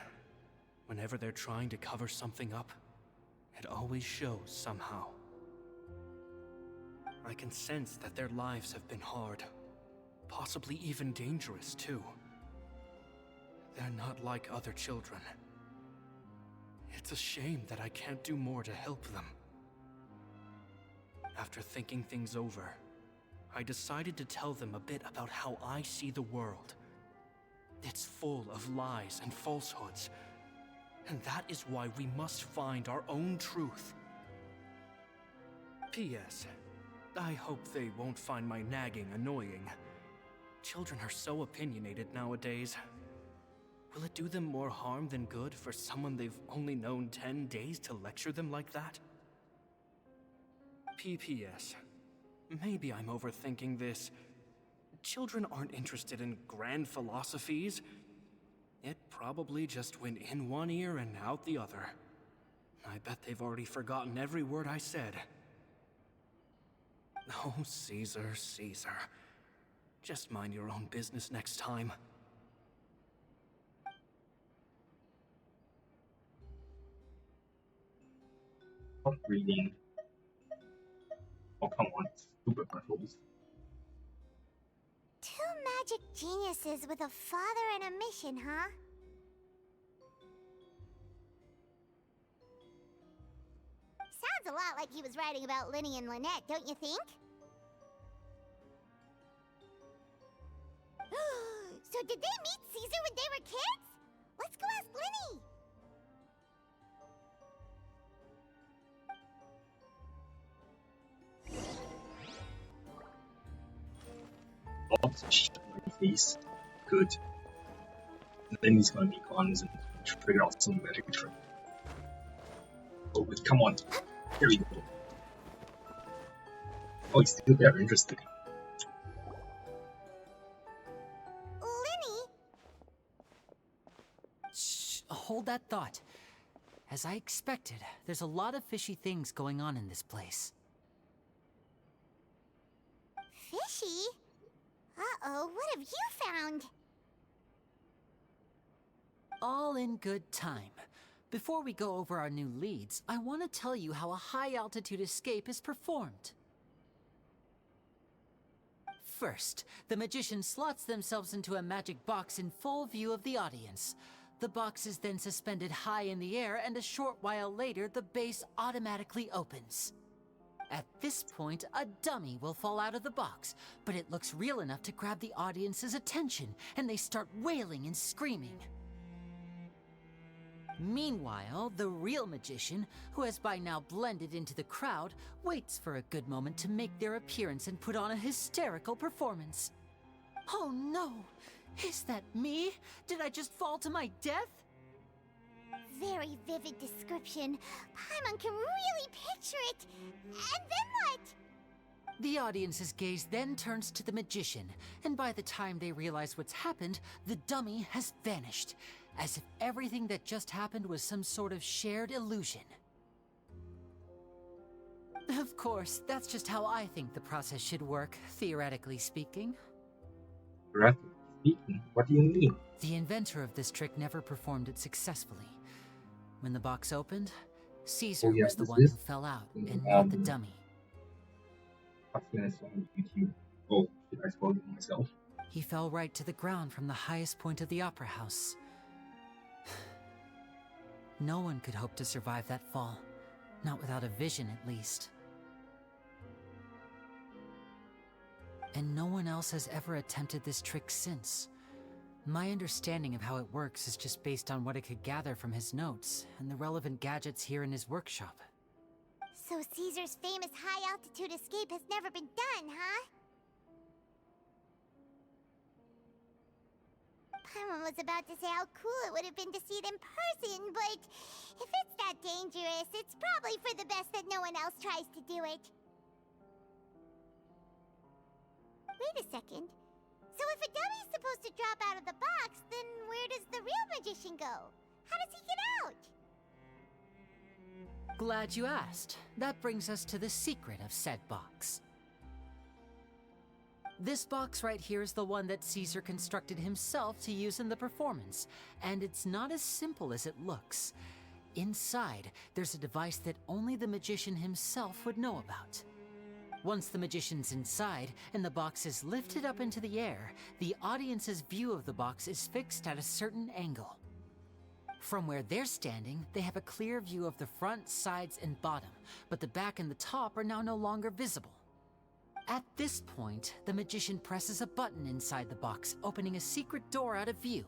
Whenever they're trying to cover something up, it always shows somehow. I can sense that their lives have been hard, possibly even dangerous too. They're not like other children. It's a shame that I can't do more to help them. After thinking things over, I decided to tell them a bit about how I see the world. It's full of lies and falsehoods, and that is why we must find our own truth. P.S. I hope they won't find my nagging annoying. Children are so opinionated nowadays. Will it do them more harm than good for someone they've only known 10 days to lecture them like that? P.P.S. Maybe I'm overthinking this. children aren't interested in grand philosophies. It probably just went in one ear and out the other. I bet they've already forgotten every word I said. Oh, Caesar, Caesar. Just mind your own business next time. Stop reading. Oh, come on. Stupid buttholes. Two magic geniuses with a father and a mission, huh? Sounds a lot like he was writing about Lyney and Lynette, don't you think? So did they meet Caesar when they were kids? Let's go ask Lyney! Bob's shit on my face. Good. Then he's gonna be gone and figure out some magic trick. Oh, wait, come on. Here we go. Oh, he's still there. Interesting. Lyney? Shh, hold that thought. As I expected, there's a lot of fishy things going on in this place. Fishy? Uh-oh, what have you found? All in good time. Before we go over our new leads, I want to tell you how a high-altitude escape is performed. First, the magician slots themselves into a magic box in full view of the audience. The box is then suspended high in the air, and a short while later, the base automatically opens. At this point, a dummy will fall out of the box, but it looks real enough to grab the audience's attention, and they start wailing and screaming. Meanwhile, the real magician, who has by now blended into the crowd, waits for a good moment to make their appearance and put on a hysterical performance. Oh no! Is that me? Did I just fall to my death? Very vivid description. Paimon can really picture it. And then what? The audience's gaze then turns to the magician, and by the time they realize what's happened, the dummy has vanished, as if everything that just happened was some sort of shared illusion. Of course, that's just how I think the process should work, theoretically speaking. Theoretically speaking? What do you mean? The inventor of this trick never performed it successfully. When the box opened, Caesar was the one who fell out, and not the dummy. I've seen this on YouTube. Oh, did I spoil it myself? He fell right to the ground from the highest point of the opera house. No one could hope to survive that fall. Not without a vision, at least. And no one else has ever attempted this trick since. My understanding of how it works is just based on what I could gather from his notes and the relevant gadgets here in his workshop. So Caesar's famous high-altitude escape has never been done, huh? Paimon was about to say how cool it would have been to see it in person, but if it's that dangerous, it's probably for the best that no one else tries to do it. Wait a second. So if a dummy's supposed to drop out of the box, then where does the real magician go? How does he get out? Glad you asked. That brings us to the secret of said box. This box right here is the one that Caesar constructed himself to use in the performance, and it's not as simple as it looks. Inside, there's a device that only the magician himself would know about. Once the magician's inside and the box is lifted up into the air, the audience's view of the box is fixed at a certain angle. From where they're standing, they have a clear view of the front, sides, and bottom, but the back and the top are now no longer visible. At this point, the magician presses a button inside the box, opening a secret door out of view.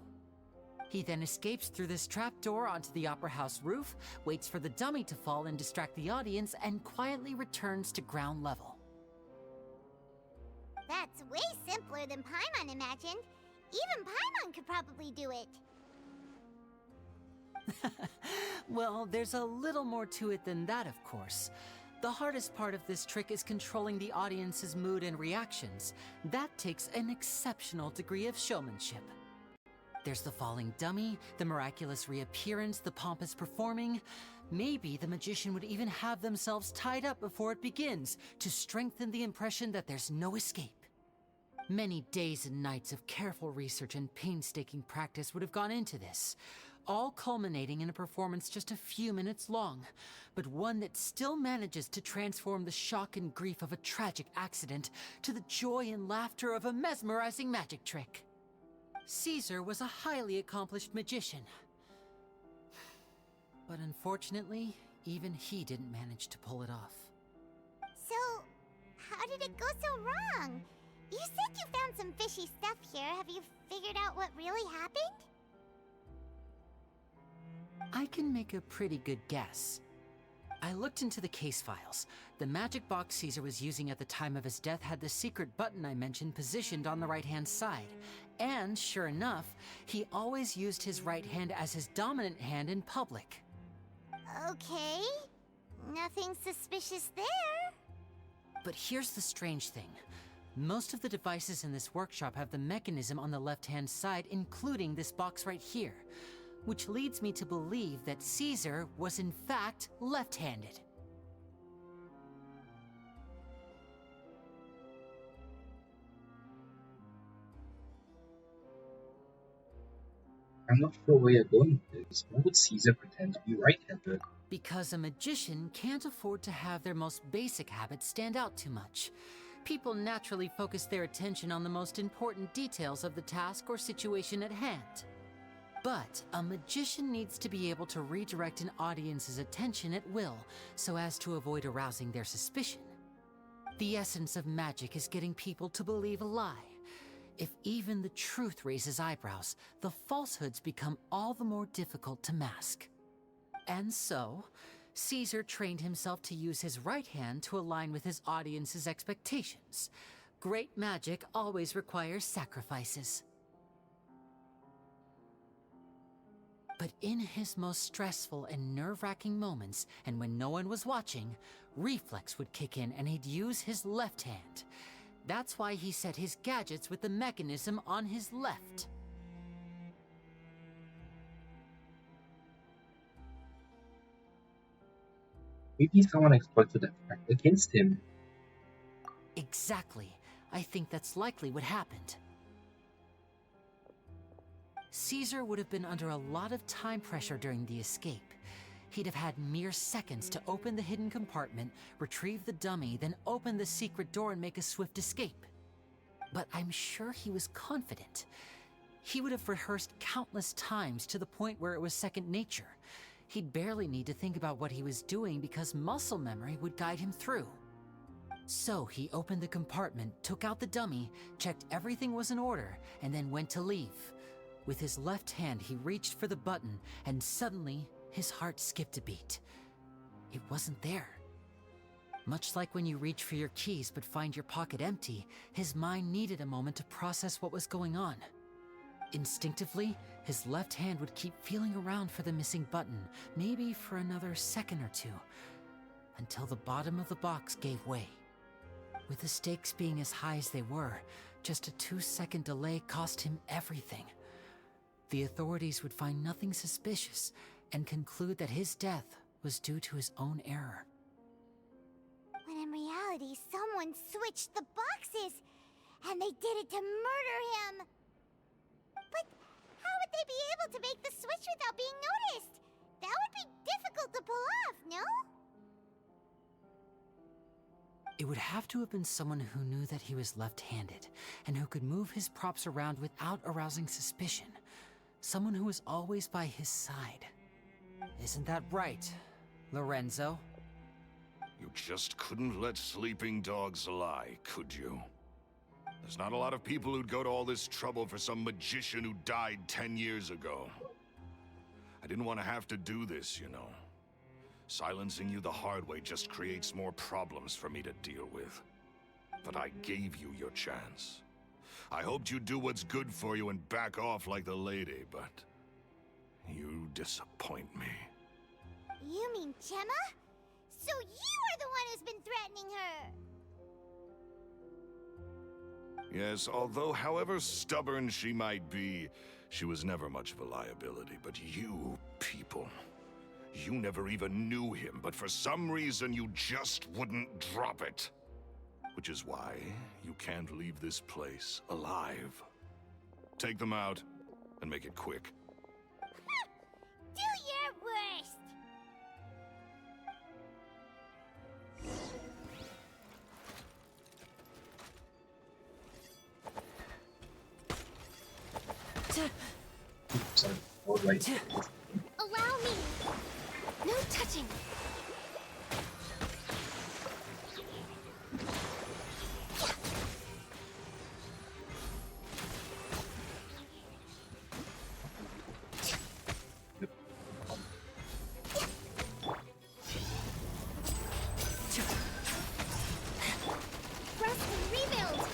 He then escapes through this trapdoor onto the opera house roof, waits for the dummy to fall and distract the audience, and quietly returns to ground level. That's way simpler than Paimon imagined. Even Paimon could probably do it. Well, there's a little more to it than that, of course. The hardest part of this trick is controlling the audience's mood and reactions. That takes an exceptional degree of showmanship. There's the falling dummy, the miraculous reappearance, the pompous performing. Maybe the magician would even have themselves tied up before it begins to strengthen the impression that there's no escape. Many days and nights of careful research and painstaking practice would have gone into this, all culminating in a performance just a few minutes long, but one that still manages to transform the shock and grief of a tragic accident to the joy and laughter of a mesmerizing magic trick. Caesar was a highly accomplished magician. But unfortunately, even he didn't manage to pull it off. So, how did it go so wrong? You said you found some fishy stuff here. Have you figured out what really happened? I can make a pretty good guess. I looked into the case files. The magic box Caesar was using at the time of his death had the secret button I mentioned positioned on the right-hand side. And sure enough, he always used his right hand as his dominant hand in public. Okay. Nothing suspicious there. But here's the strange thing. Most of the devices in this workshop have the mechanism on the left-hand side, including this box right here, which leads me to believe that Caesar was in fact left-handed. I'm not sure where you're going with this. Why would Caesar pretend to be right-handed? Because a magician can't afford to have their most basic habits stand out too much. People naturally focus their attention on the most important details of the task or situation at hand. But a magician needs to be able to redirect an audience's attention at will, so as to avoid arousing their suspicion. The essence of magic is getting people to believe a lie. If even the truth raises eyebrows, the falsehoods become all the more difficult to mask. And so, Caesar trained himself to use his right hand to align with his audience's expectations. Great magic always requires sacrifices. But in his most stressful and nerve-wracking moments, and when no one was watching, reflex would kick in and he'd use his left hand. That's why he set his gadgets with the mechanism on his left. Maybe someone exploited that fact against him. Exactly. I think that's likely what happened. Caesar would have been under a lot of time pressure during the escape. He'd have had mere seconds to open the hidden compartment, retrieve the dummy, then open the secret door and make a swift escape. But I'm sure he was confident. He would have rehearsed countless times to the point where it was second nature. He'd barely need to think about what he was doing because muscle memory would guide him through. So he opened the compartment, took out the dummy, checked everything was in order, and then went to leave. With his left hand, he reached for the button, and suddenly, his heart skipped a beat. It wasn't there. Much like when you reach for your keys but find your pocket empty, his mind needed a moment to process what was going on. Instinctively, his left hand would keep feeling around for the missing button, maybe for another second or two, until the bottom of the box gave way. With the stakes being as high as they were, just a 2-second delay cost him everything. The authorities would find nothing suspicious and conclude that his death was due to his own error. When in reality, someone switched the boxes, and they did it to murder him. But how would they be able to make the switch without being noticed? That would be difficult to pull off, no? It would have to have been someone who knew that he was left-handed, and who could move his props around without arousing suspicion. Someone who was always by his side. Isn't that right, Lorenzo? You just couldn't let sleeping dogs lie, could you? There's not a lot of people who'd go to all this trouble for some magician who died 10 years ago. I didn't want to have to do this, you know. Silencing you the hard way just creates more problems for me to deal with. But I gave you your chance. I hoped you'd do what's good for you and back off like the lady, but you disappoint me. You mean Gemma? So you are the one who's been threatening her! Yes, although however stubborn she might be, she was never much of a liability. But you people, you never even knew him, but for some reason you just wouldn't drop it. Which is why you can't leave this place alive. Take them out, and make it quick. Do your worst! Sorry. All right. Allow me! No touching! Rest and rebuild!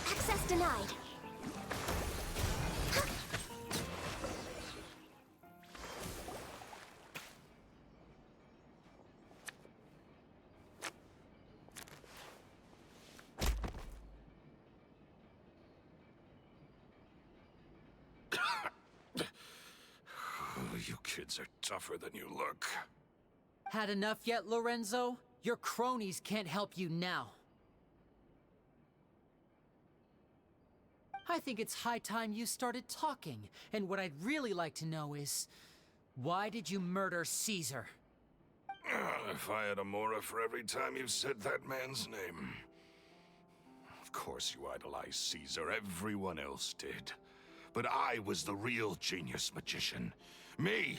Access denied. You kids are tougher than you look. Had enough yet, Lorenzo? Your cronies can't help you now. I think it's high time you started talking, and what I'd really like to know is, why did you murder Caesar? If I had a Mora for every time you said that man's name. Of course you idolized Caesar, everyone else did. But I was the real genius magician. Me!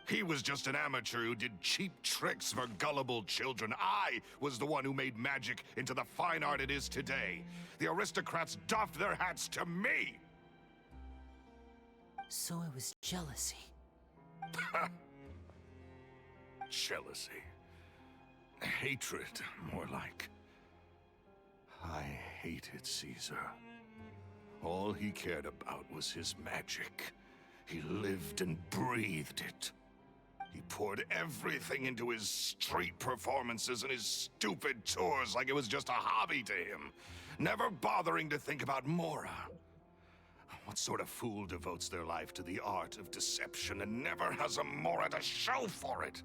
He was just an amateur who did cheap tricks for gullible children. I was the one who made magic into the fine art it is today. The aristocrats doffed their hats to me! So it was jealousy. Jealousy. Hatred, more like. I hated Caesar. All he cared about was his magic. He lived and breathed it. He poured everything into his street performances and his stupid tours like it was just a hobby to him, never bothering to think about Mora. What sort of fool devotes their life to the art of deception and never has a Mora to show for it?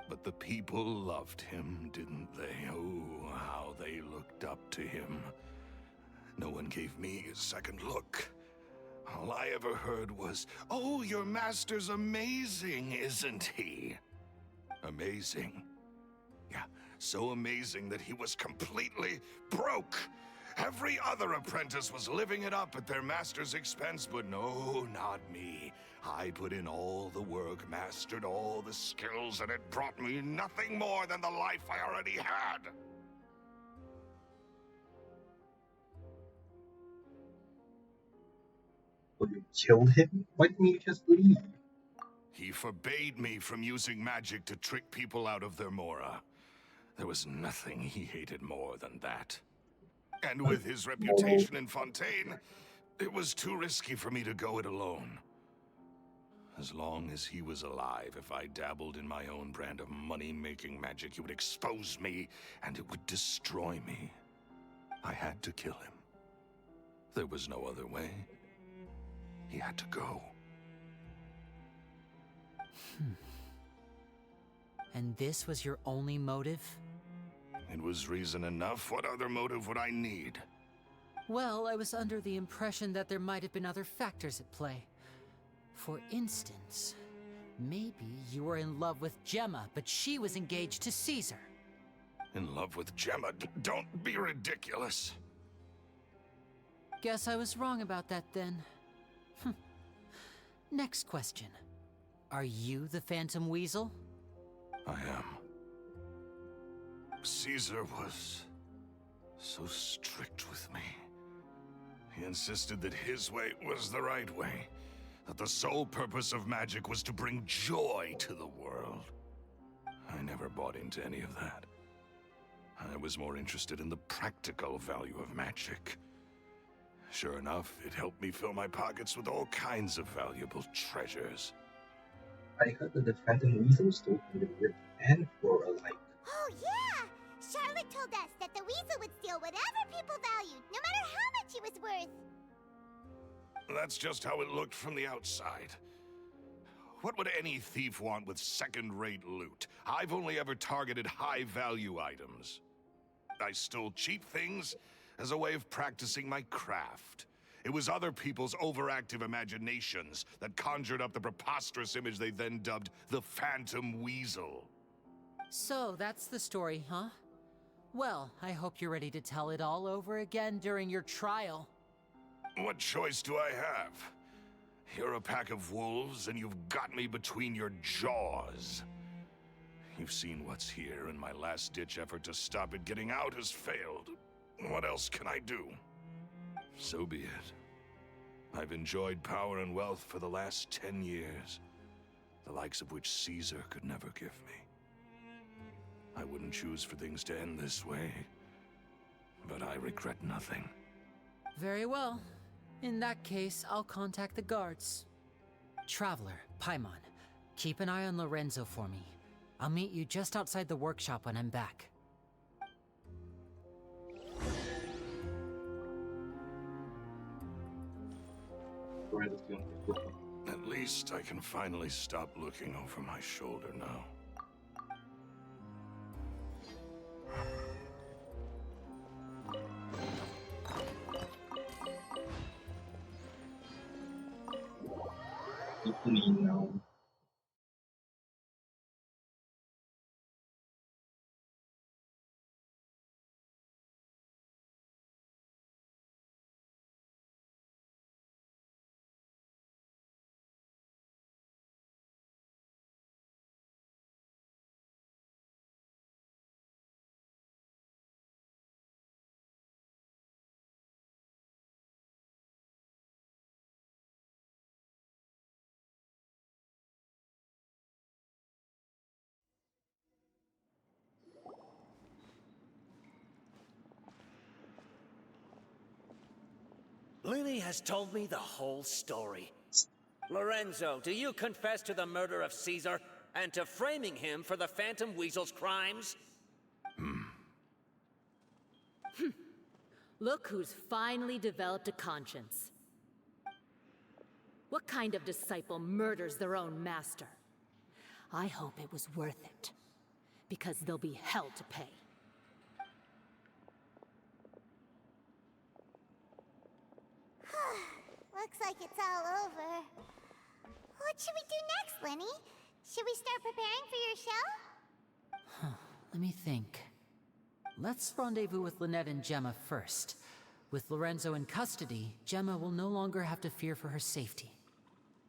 But the people loved him, didn't they? Oh, how they looked up to him. No one gave me a second look. All I ever heard was, "Oh, your master's amazing, isn't he?" Amazing. Yeah, so amazing that he was completely broke. Every other apprentice was living it up at their master's expense, but no, not me. I put in all the work, mastered all the skills, and it brought me nothing more than the life I already had. Will you kill him? Why didn't you just leave? He forbade me from using magic to trick people out of their Mora. There was nothing he hated more than that. And with his reputation in Fontaine, it was too risky for me to go it alone. As long as he was alive, if I dabbled in my own brand of money-making magic, he would expose me, and it would destroy me. I had to kill him. There was no other way. He had to go. And this was your only motive? It was reason enough. What other motive would I need? Well, I was under the impression that there might have been other factors at play. For instance, maybe you were in love with Gemma, but she was engaged to Caesar. In love with Gemma? Don't be ridiculous. Guess I was wrong about that then. Next question. Are you the Phantom Weasel? I am. Caesar was so strict with me. He insisted that his way was the right way, that the sole purpose of magic was to bring joy to the world. I never bought into any of that. I was more interested in the practical value of magic. Sure enough, it helped me fill my pockets with all kinds of valuable treasures. I heard that the Phantom Weasel stole from the rich and poor alike. Oh, yeah! Charlotte told us that the weasel would steal whatever people valued, no matter how much it was worth. That's just how it looked from the outside. What would any thief want with second-rate loot? I've only ever targeted high-value items. I stole cheap things as a way of practicing my craft. It was other people's overactive imaginations that conjured up the preposterous image they then dubbed the Phantom Weasel. So, that's the story, huh? Well, I hope you're ready to tell it all over again during your trial. What choice do I have? You're a pack of wolves, and you've got me between your jaws. You've seen what's here, and my last-ditch effort to stop it getting out has failed. What else can I do? So be it. I've enjoyed power and wealth for the last 10 years, the likes of which Caesar could never give me. I wouldn't choose for things to end this way, but I regret nothing. Very well. In that case, I'll contact the guards. Traveler, Paimon, keep an eye on Lorenzo for me. I'll meet you just outside the workshop when I'm back. At least I can finally stop looking over my shoulder now. Now. Lyney has told me the whole story. Lorenzo, do you confess to the murder of Caesar and to framing him for the Phantom Weasel's crimes? Look who's finally developed a conscience. What kind of disciple murders their own master? I hope it was worth it, because they'll be hell to pay. Looks like it's all over. What should we do next, Lyney? Should we start preparing for your show? Let me think. Let's rendezvous with Lynette and Gemma first. With Lorenzo in custody, Gemma will no longer have to fear for her safety.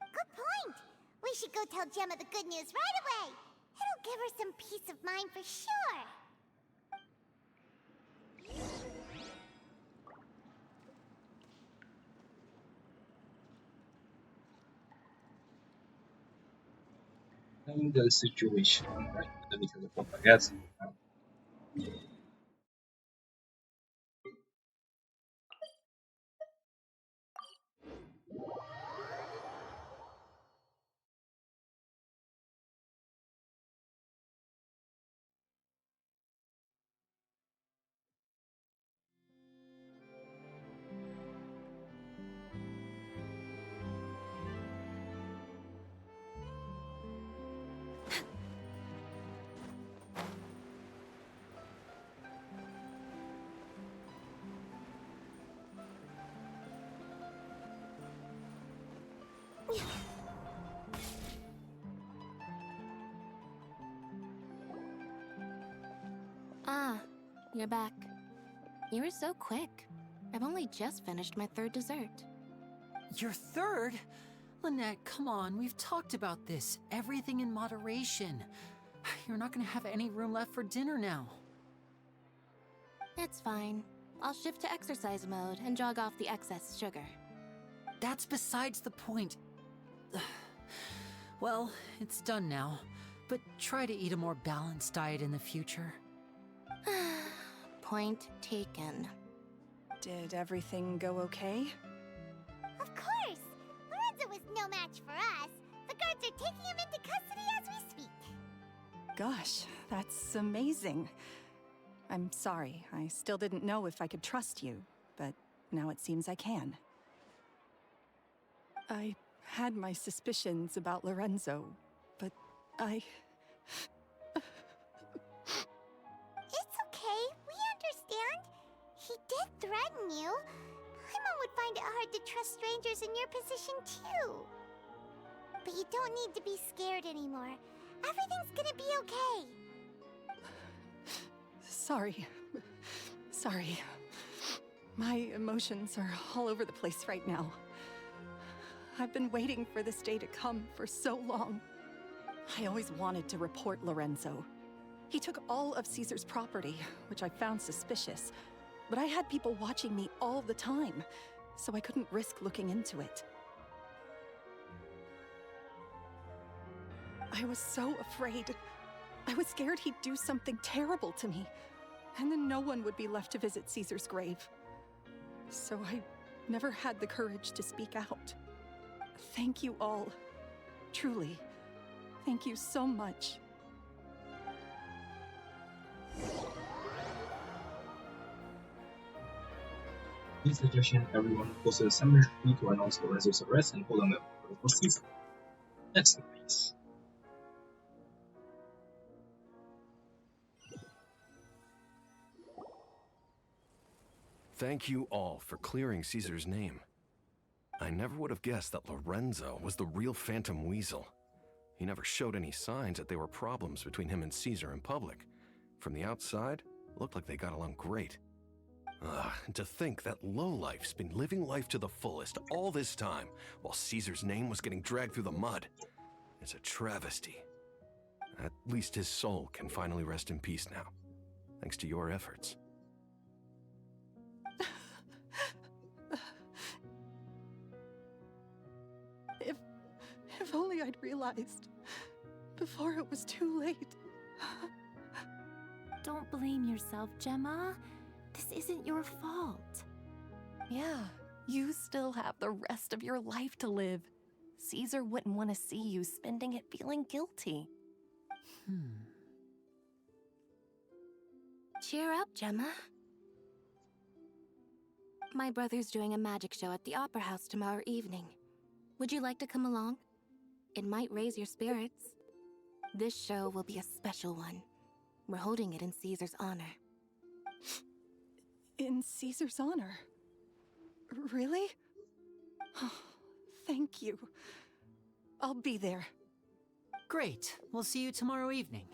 Good point. We should go tell Gemma the good news right away. It'll give her some peace of mind for sure. In the situation, right? Let me telephone, I guess. Ah, you're back. You were so quick. I've only just finished my third dessert. Your third? Lynette, come on, we've talked about this. Everything in moderation. You're not gonna have any room left for dinner now. It's fine. I'll shift to exercise mode and jog off the excess sugar. That's besides the point. Well, it's done now, but try to eat a more balanced diet in the future. Point taken. Did everything go okay? Of course! Lorenzo was no match for us. The guards are taking him into custody as we speak. Gosh, that's amazing. I'm sorry, I still didn't know if I could trust you, but now it seems I can. I had my suspicions about Lorenzo, but I... It's okay, we understand. He did threaten you. Paimon would find it hard to trust strangers in your position too. But you don't need to be scared anymore. Everything's gonna be okay. Sorry. Sorry. My emotions are all over the place right now. I've been waiting for this day to come for so long. I always wanted to report Lorenzo. He took all of Caesar's property, which I found suspicious, but I had people watching me all the time, so I couldn't risk looking into it. I was so afraid. I was scared he'd do something terrible to me, and then no one would be left to visit Caesar's grave. So I never had the courage to speak out. Thank you all. Truly. Thank you so much. His suggestion everyone goes to the cemetery to announce Lorenzo's arrest and hold a memorial for Caesar. That's nice. Thank you all for clearing Caesar's name. I never would have guessed that Lorenzo was the real Phantom Weasel. He never showed any signs that there were problems between him and Caesar in public. From the outside, it looked like they got along great. And to think that lowlife's been living life to the fullest all this time, while Caesar's name was getting dragged through the mud. It's a travesty. At least his soul can finally rest in peace now, thanks to your efforts. If only I'd realized before it was too late. Don't blame yourself, Gemma. This isn't your fault. Yeah, you still have the rest of your life to live. Caesar wouldn't want to see you spending it feeling guilty. Cheer up, Gemma. My brother's doing a magic show at the Opera House tomorrow evening. Would you like to come along? It might raise your spirits. This show will be a special one. We're holding it in Caesar's honor. In Caesar's honor? Really? Oh, thank you. I'll be there. Great. We'll see you tomorrow evening.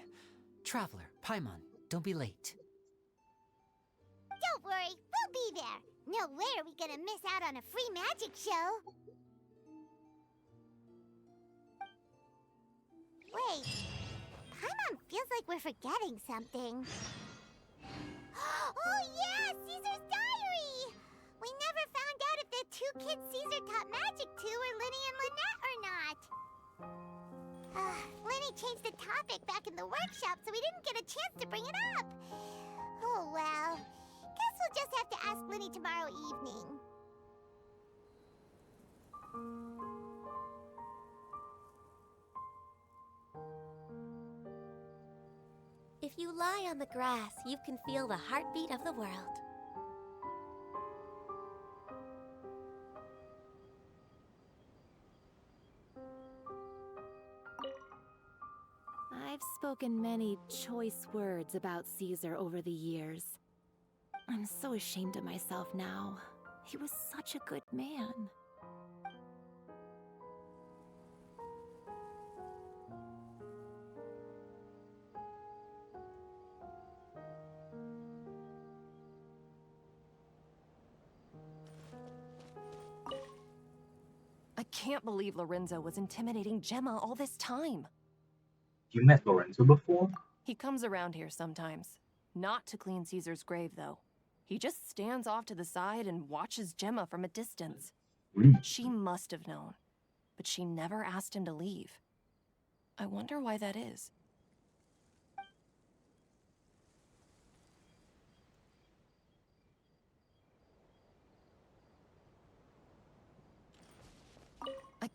Traveler, Paimon, don't be late. Don't worry, we'll be there. No way are we gonna miss out on a free magic show. Wait, Paimon feels like we're forgetting something. Oh yeah, Caesar's diary! We never found out if the two kids Caesar taught magic to were Lyney and Lynette or not. Lyney changed the topic back in the workshop, so we didn't get a chance to bring it up. Oh well, guess we'll just have to ask Lyney tomorrow evening. If you lie on the grass, you can feel the heartbeat of the world. I've spoken many choice words about Caesar over the years. I'm so ashamed of myself now. He was such a good man. I can't believe Lorenzo was intimidating Gemma all this time. You met Lorenzo before? He comes around here sometimes. Not to clean Caesar's grave, though. He just stands off to the side and watches Gemma from a distance. She must have known, but she never asked him to leave. I wonder why that is.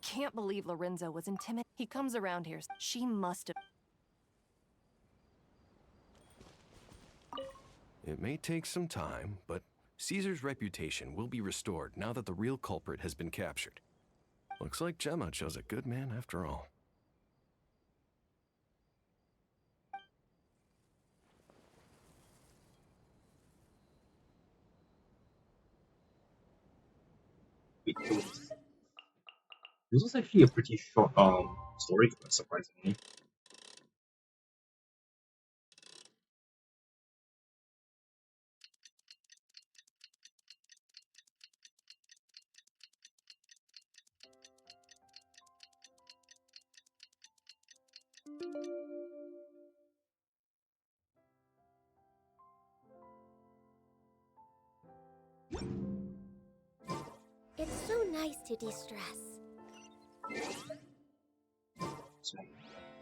can't believe Lorenzo was intimidated. He comes around here. She must have. It may take some time, but Caesar's reputation will be restored now that the real culprit has been captured. Looks like Gemma chose a good man after all. This was actually a pretty short story quest, surprisingly. It's so nice to de-stress.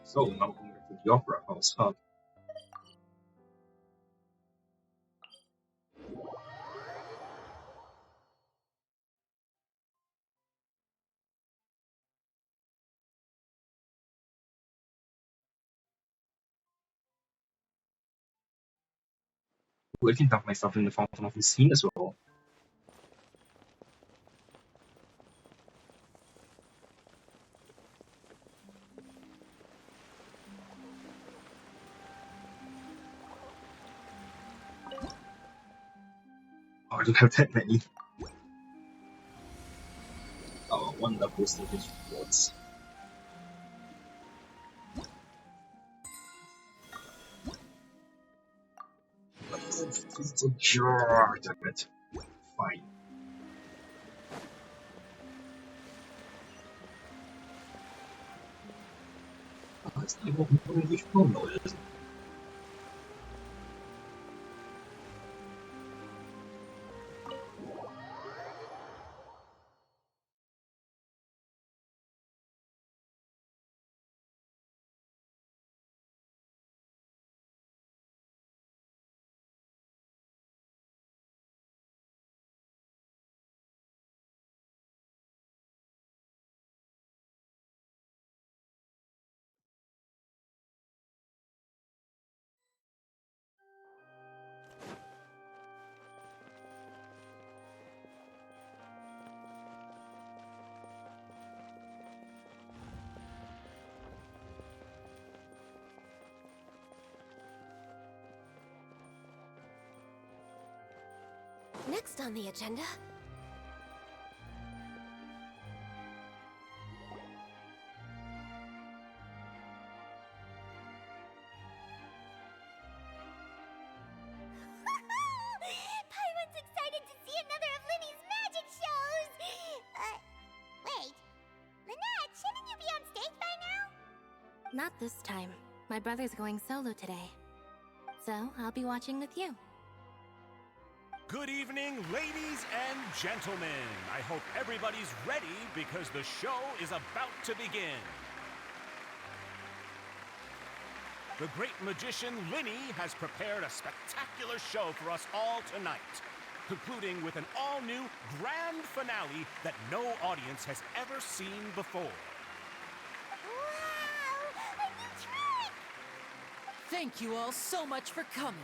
So now we're to the opera house, huh? Ooh, I can dunk myself in the fountain of the scene as well. Oh, I don't have that many. Oh, one level stage rewards. Damn it. Fine. It's not even really fun though, is it? Next on the agenda. Paimon's excited to see another of Lyney's magic shows! Wait. Lynette, shouldn't you be on stage by now? Not this time. My brother's going solo today. So, I'll be watching with you. Good evening, ladies and gentlemen. I hope everybody's ready because the show is about to begin. The great magician Lyney has prepared a spectacular show for us all tonight, concluding with an all-new grand finale that no audience has ever seen before. Wow! A new trick! Thank you all so much for coming.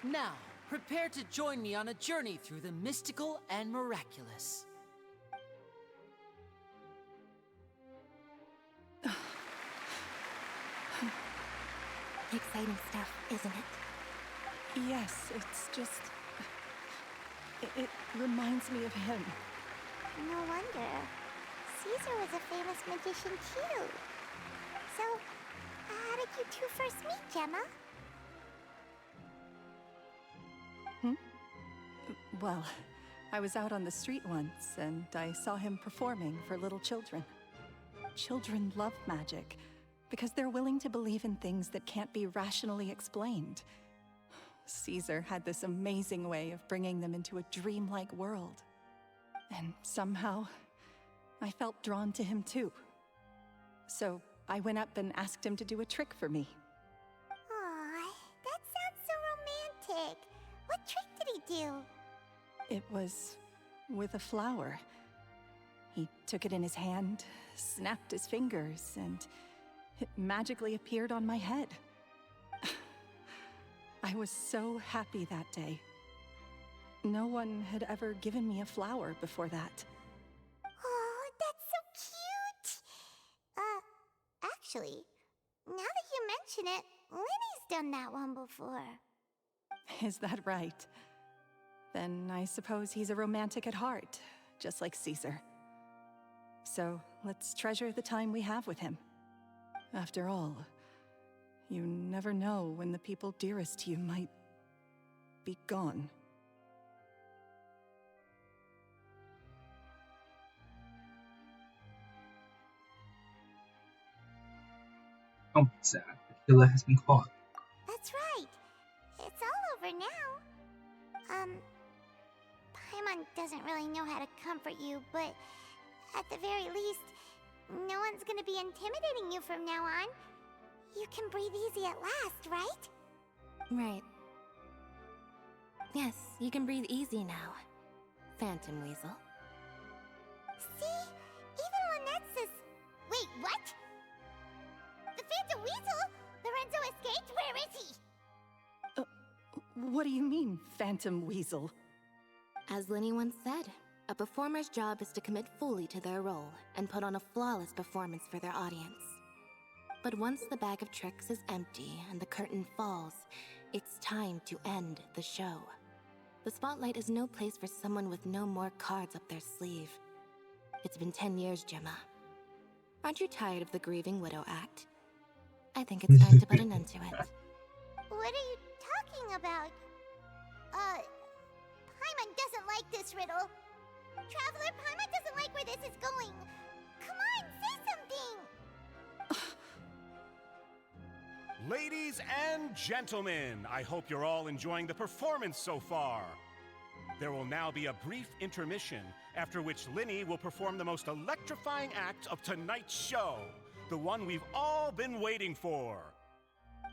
Now, prepare to join me on a journey through the mystical and miraculous. Exciting stuff, isn't it? Yes, it's just... It reminds me of him. No wonder. Caesar was a famous magician too. So, how did you two first meet, Gemma? Well, I was out on the street once, and I saw him performing for little children. Children love magic, because they're willing to believe in things that can't be rationally explained. Caesar had this amazing way of bringing them into a dreamlike world. And somehow, I felt drawn to him too. So I went up and asked him to do a trick for me. Aw, that sounds so romantic. What trick did he do? It was with a flower. He took it in his hand, snapped his fingers, and it magically appeared on my head. I was so happy that day. No one had ever given me a flower before that. Oh, that's so cute! Actually, now that you mention it, Lyney's done that one before. Is that right? Then I suppose he's a romantic at heart, just like Caesar. So let's treasure the time we have with him. After all, you never know when the people dearest to you might be gone. Oh, sad. The killer has been caught. That's right. It's all over now. Paimon doesn't really know how to comfort you, but at the very least, no one's gonna be intimidating you from now on. You can breathe easy at last, right? Right. Yes, you can breathe easy now, Phantom Weasel. See? Even Lynette says... Wait, what? The Phantom Weasel? Lorenzo escaped? Where is he? What do you mean, Phantom Weasel? As Lyney once said, a performer's job is to commit fully to their role and put on a flawless performance for their audience. But once the bag of tricks is empty and the curtain falls, it's time to end the show. The spotlight is no place for someone with no more cards up their sleeve. It's been 10 years, Gemma. Aren't you tired of the grieving widow act? I think it's time to put an end to it. What are you talking about? Paimon doesn't like this riddle. Traveler, Paimon doesn't like where this is going. Come on, say something! Ladies and gentlemen, I hope you're all enjoying the performance so far. There will now be a brief intermission, after which Lyney will perform the most electrifying act of tonight's show, the one we've all been waiting for.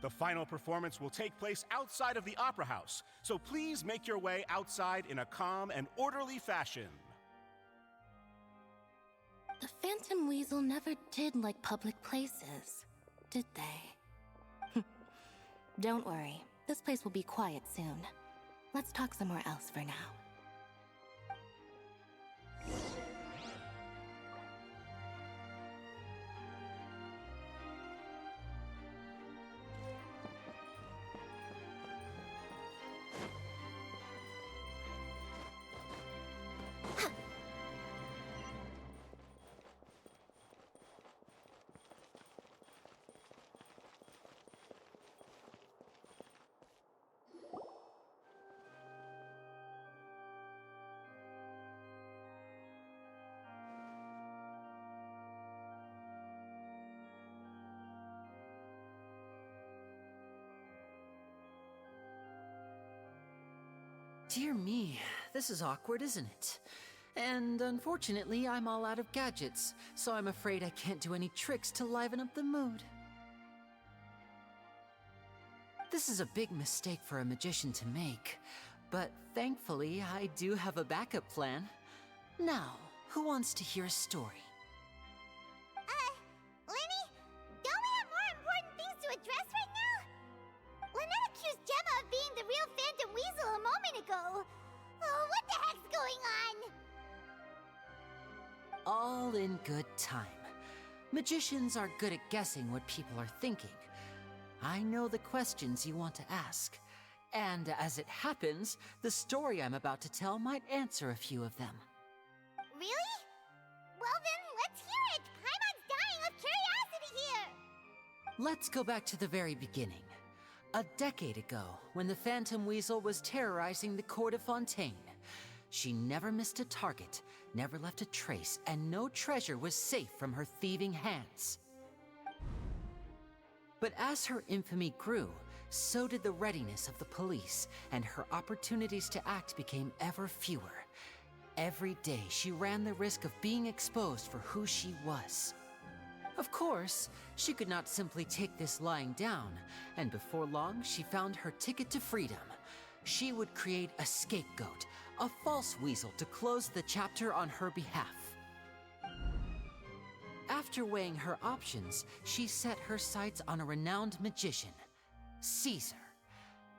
The final performance will take place outside of the Opera House, so please make your way outside in a calm and orderly fashion. The Phantom Weasel never did like public places, did they? Don't worry, this place will be quiet soon. Let's talk somewhere else for now. Dear me, this is awkward, isn't it? And unfortunately, I'm all out of gadgets, so I'm afraid I can't do any tricks to liven up the mood. This is a big mistake for a magician to make, but thankfully, I do have a backup plan. Now, who wants to hear a story? Lyney, don't we have more important things to address right now? Lynette accused Gemma of being the real Phantom Weasel a moment ago. Oh, what the heck's going on? All in good time. Magicians are good at guessing what people are thinking. I know the questions you want to ask. And as it happens, the story I'm about to tell might answer a few of them. Really? Well then, let's hear it! Paimon's dying of curiosity here! Let's go back to the very beginning. A decade ago, when the Phantom Weasel was terrorizing the court of Fontaine. She never missed a target, never left a trace, and no treasure was safe from her thieving hands. But as her infamy grew, so did the readiness of the police, and her opportunities to act became ever fewer. Every day, she ran the risk of being exposed for who she was. Of course, she could not simply take this lying down, and before long, she found her ticket to freedom. She would create a scapegoat, a false weasel to close the chapter on her behalf. After weighing her options, she set her sights on a renowned magician, Caesar.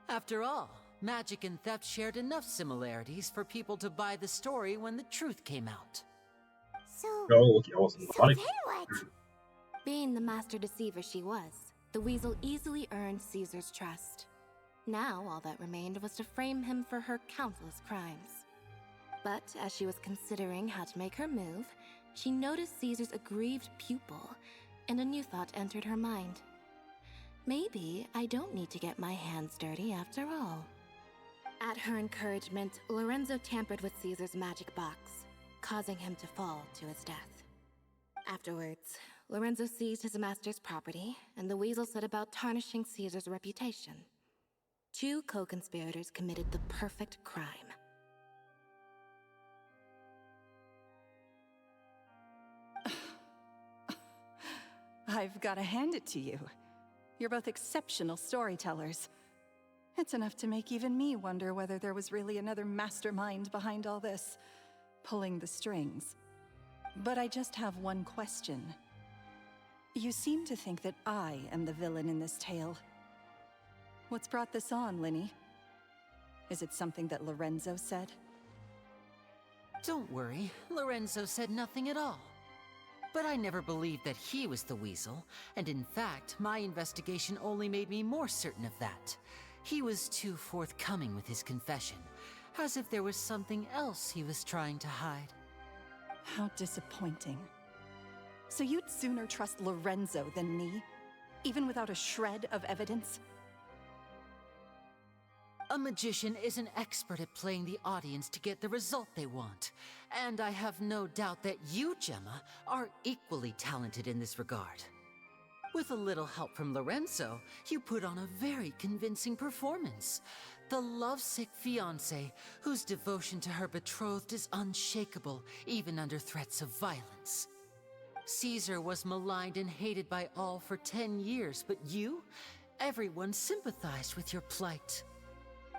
After all, magic and theft shared enough similarities for people to buy the story when the truth came out. So... Oh, okay, I wasn't So then what? Being the master deceiver she was, the weasel easily earned Caesar's trust. Now all that remained was to frame him for her countless crimes. But as she was considering how to make her move, she noticed Caesar's aggrieved pupil, and a new thought entered her mind. Maybe I don't need to get my hands dirty after all. At her encouragement, Lorenzo tampered with Caesar's magic box, causing him to fall to his death. Afterwards, Lorenzo seized his master's property, and the weasel set about tarnishing Caesar's reputation. Two co-conspirators committed the perfect crime. I've got to hand it to you. You're both exceptional storytellers. It's enough to make even me wonder whether there was really another mastermind behind all this, pulling the strings. But I just have one question. You seem to think that I am the villain in this tale. What's brought this on, Lyney? Is it something that Lorenzo said? Don't worry, Lorenzo said nothing at all. But I never believed that he was the weasel, and in fact, my investigation only made me more certain of that. He was too forthcoming with his confession, as if there was something else he was trying to hide. How disappointing. So you'd sooner trust Lorenzo than me, even without a shred of evidence? A magician is an expert at playing the audience to get the result they want. And I have no doubt that you, Gemma, are equally talented in this regard. With a little help from Lorenzo, you put on a very convincing performance. The lovesick fiancé, whose devotion to her betrothed is unshakable, even under threats of violence. Caesar was maligned and hated by all for 10 years, but you? Everyone sympathized with your plight.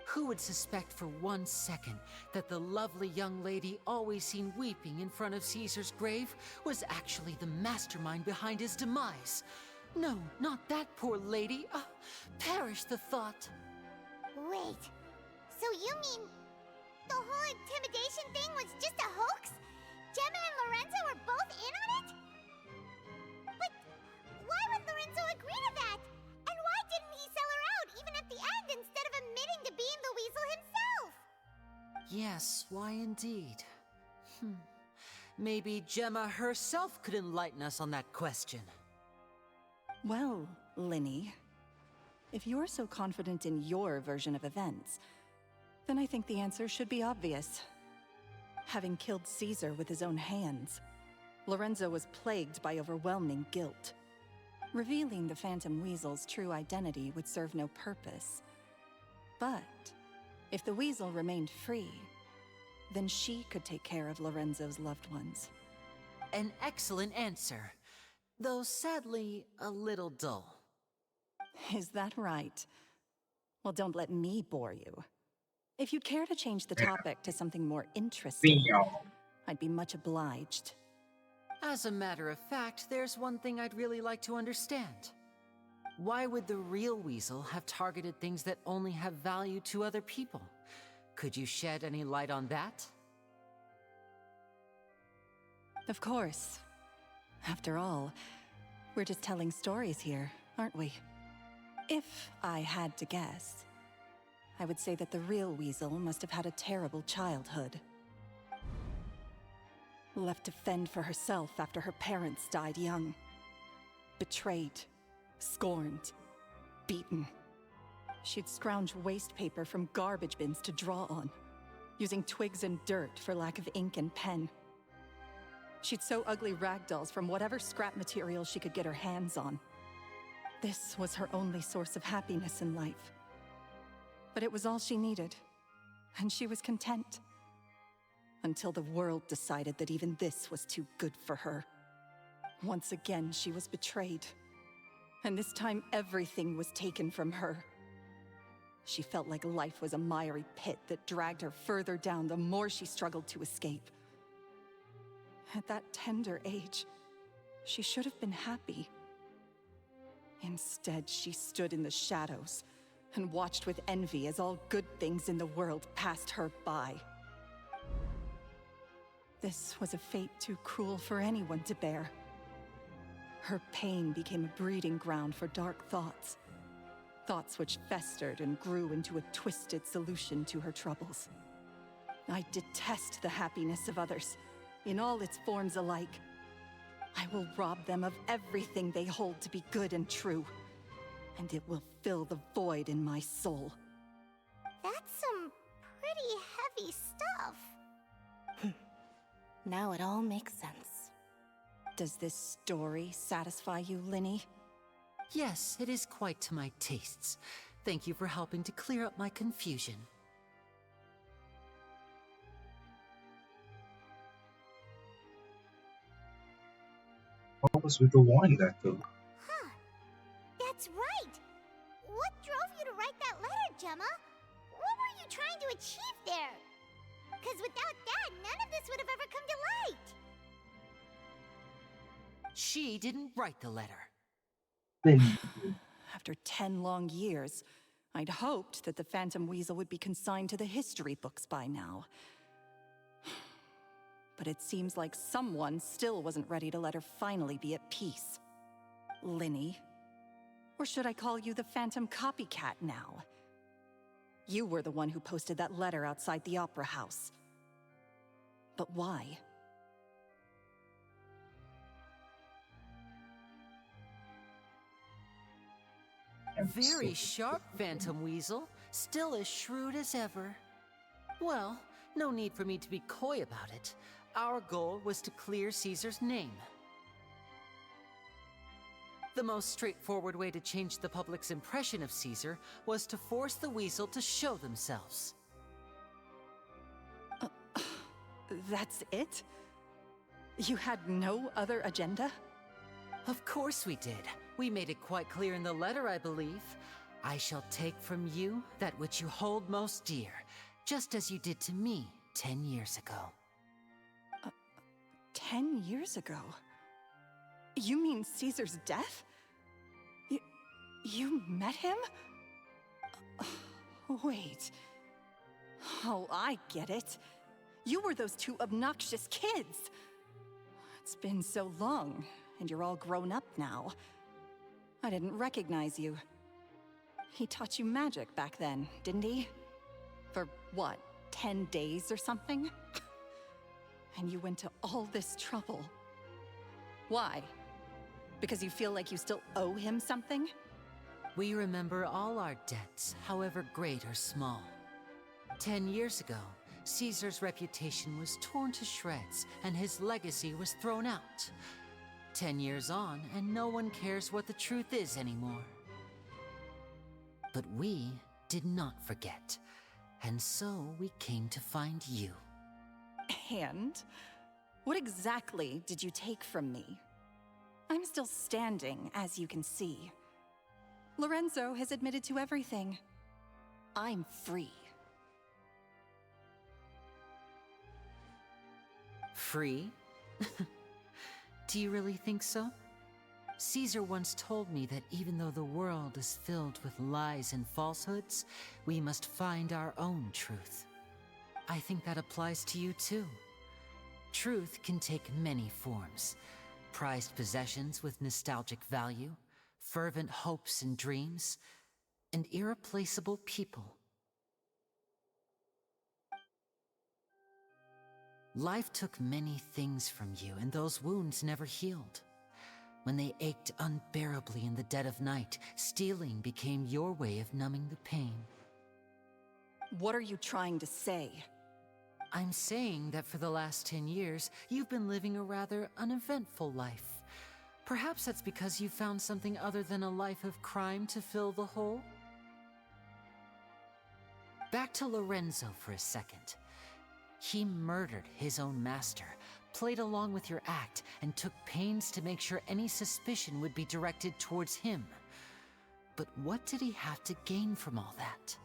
Who would suspect for 1 second that the lovely young lady always seen weeping in front of Caesar's grave was actually the mastermind behind his demise? No, not that poor lady. Perish the thought. Wait, so you mean the whole intimidation thing was just a hoax? Gemma and Lorenzo were both in on it? But why would Lorenzo agree to that? And why didn't he sell her out even at the end instead of admitting to being the weasel himself? Yes, why indeed? Maybe Gemma herself could enlighten us on that question. Well, Lyney, if you're so confident in your version of events, then I think the answer should be obvious. Having killed Caesar with his own hands, Lorenzo was plagued by overwhelming guilt. Revealing the Phantom Weasel's true identity would serve no purpose. But if the Weasel remained free, then she could take care of Lorenzo's loved ones. An excellent answer, though sadly a little dull. Is that right? Well, don't let me bore you. If you'd care to change the topic to something more interesting, I'd be much obliged. As a matter of fact, there's one thing I'd really like to understand. Why would the real weasel have targeted things that only have value to other people? Could you shed any light on that? Of course. After all, we're just telling stories here, aren't we? If I had to guess, I would say that the real weasel must have had a terrible childhood. Left to fend for herself after her parents died young. Betrayed, scorned, beaten. She'd scrounge waste paper from garbage bins to draw on, using twigs and dirt for lack of ink and pen. She'd sew ugly rag dolls from whatever scrap material she could get her hands on. This was her only source of happiness in life. But it was all she needed, and she was content. Until the world decided that even this was too good for her. Once again, she was betrayed. And this time, everything was taken from her. She felt like life was a miry pit that dragged her further down the more she struggled to escape. At that tender age, She should have been happy. Instead, she stood in the shadows and watched with envy as all good things in the world passed her by. This was a fate too cruel for anyone to bear. Her pain became a breeding ground for dark thoughts. Thoughts which festered and grew into a twisted solution to her troubles. I detest the happiness of others, in all its forms alike. I will rob them of everything they hold to be good and true, and it will fill the void in my soul. That's some pretty heavy stuff. Now it all makes sense. Does this story satisfy you, Lyney? Yes, it is quite to my tastes. Thank you for helping to clear up my confusion. What was with the warning that though? Huh. That's right. What drove you to write that letter, Gemma? What were you trying to achieve there? Because without that, none of this would have ever come to light. She didn't write the letter. After 10 long years, I'd hoped that the Phantom Weasel would be consigned to the history books by now. But it seems like someone still wasn't ready to let her finally be at peace. Lyney. Or should I call you the Phantom Copycat now? You were the one who posted that letter outside the Opera House. But why? Very sharp, Phantom Weasel. Still as shrewd as ever. Well, no need for me to be coy about it. Our goal was to clear Caesar's name. The most straightforward way to change the public's impression of Caesar was to force the Weasel to show themselves. That's it? You had no other agenda? Of course we did. We made it quite clear in the letter, I believe. I shall take from you that which you hold most dear, just as you did to me 10 years ago. 10 years ago? You mean Caesar's death? You met him? Wait. Oh, I get it. You were those two obnoxious kids. It's been so long, and you're all grown up now. I didn't recognize you. He taught you magic back then, didn't he? For what, 10 days or something? And you went to all this trouble. Why? Because you feel like you still owe him something? We remember all our debts, however great or small. 10 years ago, Caesar's reputation was torn to shreds, and his legacy was thrown out. 10 years on, and no one cares what the truth is anymore. But we did not forget, and so we came to find you. And? What exactly did you take from me? I'm still standing, as you can see. Lorenzo has admitted to everything. I'm free. Free? Do you really think so? Caesar once told me that even though the world is filled with lies and falsehoods, we must find our own truth. I think that applies to you too. Truth can take many forms. Prized possessions with nostalgic value, fervent hopes and dreams, and irreplaceable people. Life took many things from you, and those wounds never healed. When they ached unbearably in the dead of night, stealing became your way of numbing the pain. What are you trying to say? I'm saying that for the last 10 years, you've been living a rather uneventful life. Perhaps that's because you found something other than a life of crime to fill the hole? Back to Lorenzo for a second. He murdered his own master, played along with your act, and took pains to make sure any suspicion would be directed towards him. But what did he have to gain from all that?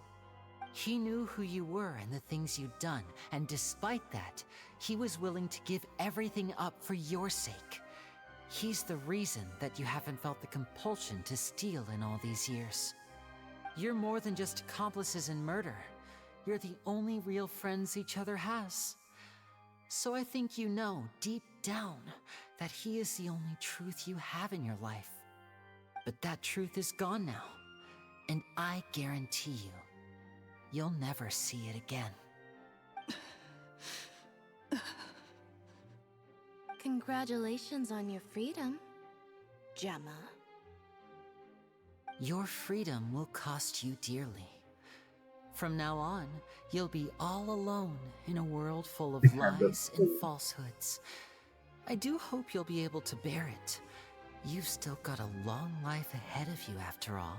He knew who you were and the things you'd done, and despite that, he was willing to give everything up for your sake. He's the reason that you haven't felt the compulsion to steal in all these years. You're more than just accomplices in murder. You're the only real friends each other has. So I think you know, deep down, that he is the only truth you have in your life. But that truth is gone now, and I guarantee you, you'll never see it again. Congratulations on your freedom, Gemma. Your freedom will cost you dearly. From now on, you'll be all alone in a world full of lies and falsehoods. I do hope you'll be able to bear it. You've still got a long life ahead of you after all.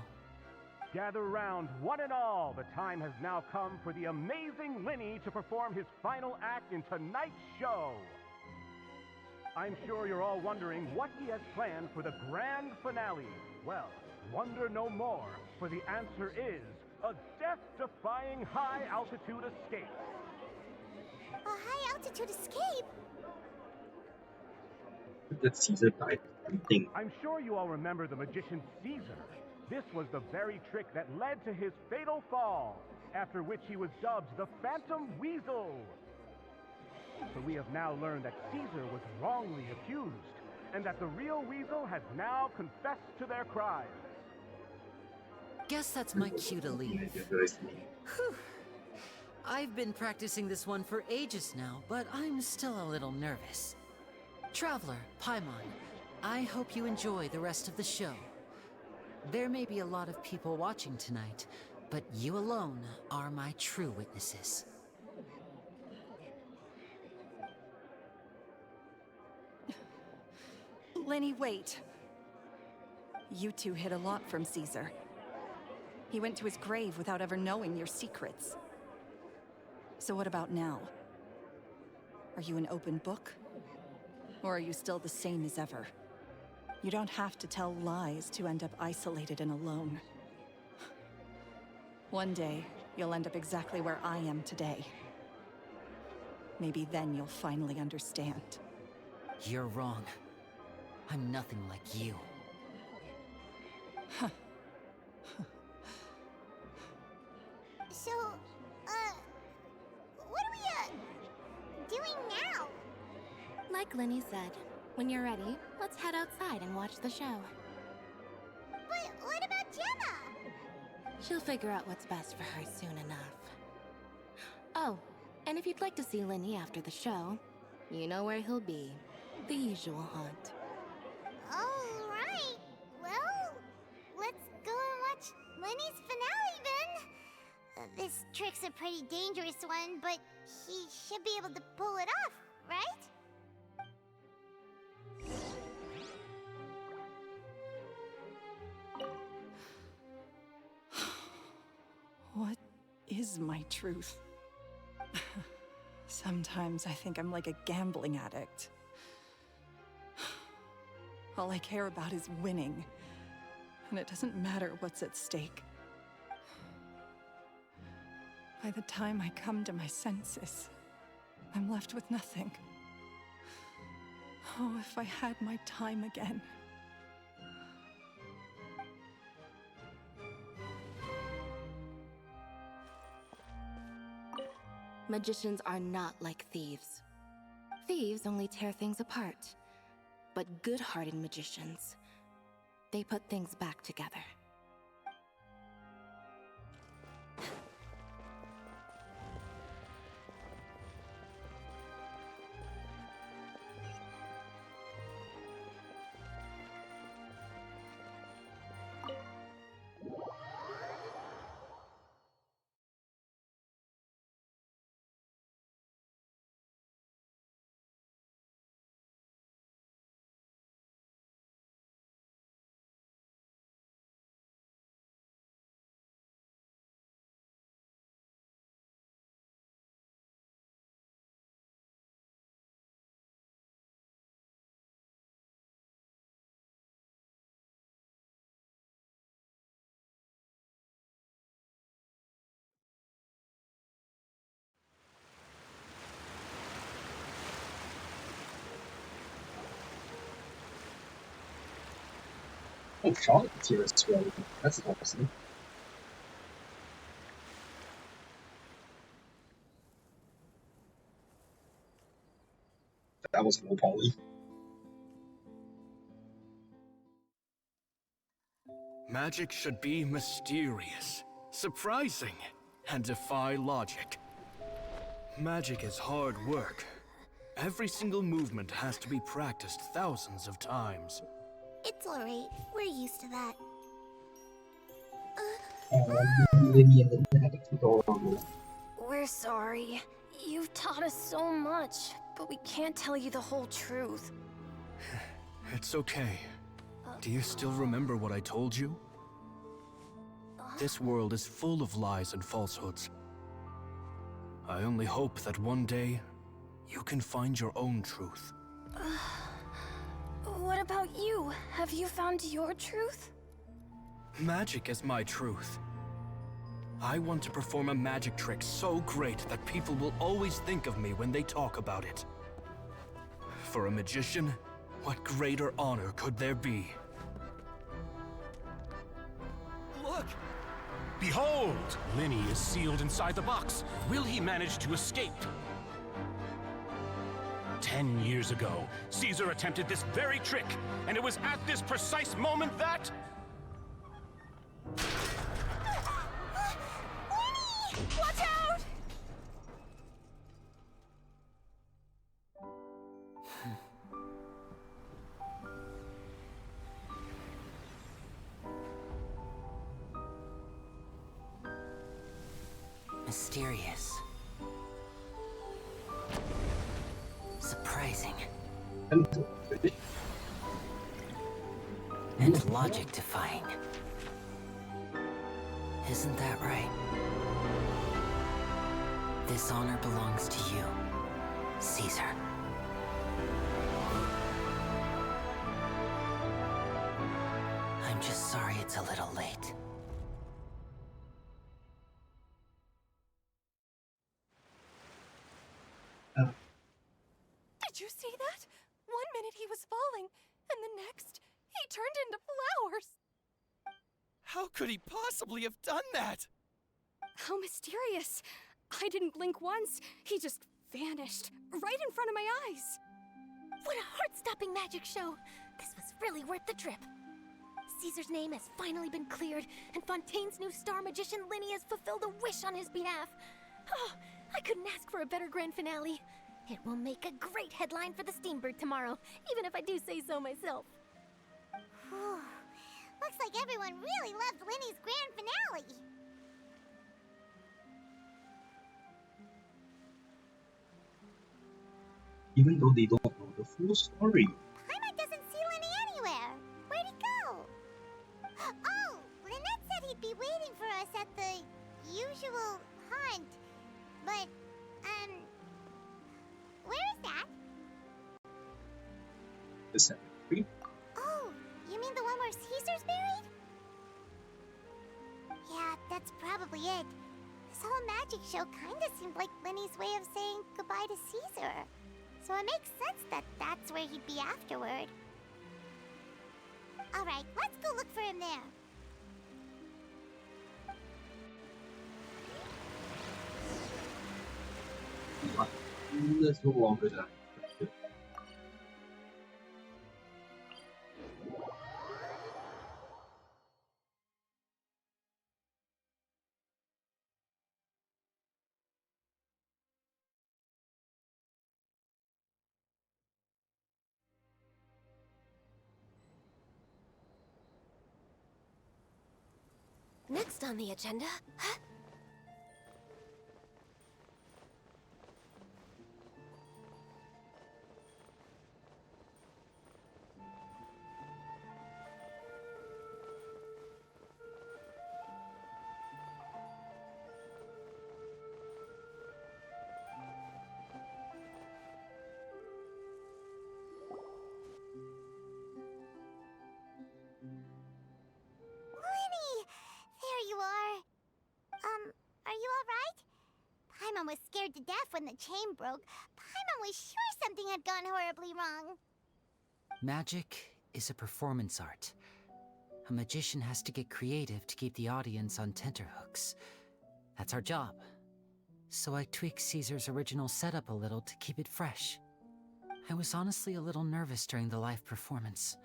Gather round, one and all. The time has now come for the amazing Lyney to perform his final act in tonight's show. I'm sure you're all wondering what he has planned for the grand finale. Well, wonder no more, for the answer is a death-defying high-altitude escape. A high-altitude escape? That Caesar died. I'm sure you all remember the magician Caesar. This was the very trick that led to his fatal fall, after which he was dubbed the Phantom Weasel. So we have now learned that Caesar was wrongly accused, and that the real Weasel has now confessed to their crimes. Guess that's my cue to leave. Whew. I've been practicing this one for ages now, but I'm still a little nervous. Traveler, Paimon, I hope you enjoy the rest of the show. There may be a lot of people watching tonight, but you alone are my true witnesses. Lyney, wait. You two hid a lot from Caesar. He went to his grave without ever knowing your secrets. So what about now? Are you an open book? Or are you still the same as ever? You don't have to tell lies to end up isolated and alone. One day, you'll end up exactly where I am today. Maybe then you'll finally understand. You're wrong. I'm nothing like you. So, what are we, doing now? Like Lyney said, when you're ready, let's head outside and watch the show. But what about Gemma? She'll figure out what's best for her soon enough. Oh, and if you'd like to see Lyney after the show, you know where he'll be. The usual haunt. All right. Well, let's go and watch Lyney's finale then. This trick's a pretty dangerous one, but he should be able to pull it off, right? What is my truth? Sometimes I think I'm like a gambling addict. All I care about is winning, and it doesn't matter what's at stake. By the time I come to my senses, I'm left with nothing. Oh, if I had my time again. Magicians are not like thieves. Thieves only tear things apart. But good-hearted magicians, they put things back together. Oh, Charlotte's here as well. That's awesome. That was low poly. Magic should be mysterious, surprising, and defy logic. Magic is hard work. Every single movement has to be practiced thousands of times. It's alright. We're used to that. Lyney and then had to go around. We're sorry. You've taught us so much, but we can't tell you the whole truth. It's okay. Do you still remember what I told you? This world is full of lies and falsehoods. I only hope that one day, you can find your own truth. What about you? Have you found your truth? Magic is my truth. I want to perform a magic trick so great that people will always think of me when they talk about it. For a magician, what greater honor could there be? Look! Behold! Lyney is sealed inside the box. Will he manage to escape? 10 years ago, Caesar attempted this very trick, and it was at this precise moment that... Lyney! Watch out! Mysterious. Surprising. And logic defying. Isn't that right? This honor belongs to you, Caesar. I'm just sorry it's a little late. Did you see that? 1 minute he was falling, and the next, he turned into flowers. How could he possibly have done that? How mysterious. I didn't blink once. He just vanished, right in front of my eyes. What a heart-stopping magic show! This was really worth the trip. Caesar's name has finally been cleared, and Fontaine's new star magician Lyney has fulfilled a wish on his behalf. Oh, I couldn't ask for a better grand finale. It will make a great headline for the Steambird tomorrow, even if I do say so myself. Whew. Looks like everyone really loved Lyney's grand finale. Even though they don't know the full story. Paimon doesn't see Lyney anywhere. Where'd he go? Oh, Lynette said he'd be waiting for us at the usual hunt. But, where is that? The cemetery? Oh, you mean the one where Caesar's buried? Yeah, that's probably it. This whole magic show kinda seemed like Lyney's way of saying goodbye to Caesar. So it makes sense that that's where he'd be afterward. Alright, let's go look for him there. That's no longer that. Next on the agenda, are you alright? Paimon was scared to death when the chain broke. Paimon was sure something had gone horribly wrong. Magic is a performance art. A magician has to get creative to keep the audience on tenterhooks. That's our job. So I tweaked Caesar's original setup a little to keep it fresh. I was honestly a little nervous during the live performance.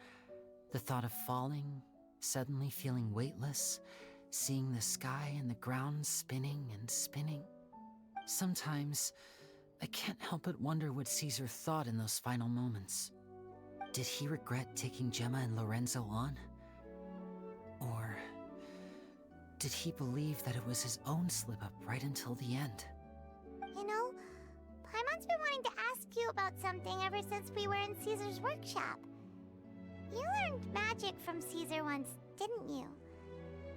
The thought of falling, suddenly feeling weightless, seeing the sky and the ground spinning and spinning. Sometimes, I can't help but wonder what Caesar thought in those final moments. Did he regret taking Gemma and Lorenzo on? Or did he believe that it was his own slip-up right until the end? You know, Paimon's been wanting to ask you about something ever since we were in Caesar's workshop. You learned magic from Caesar once, didn't you?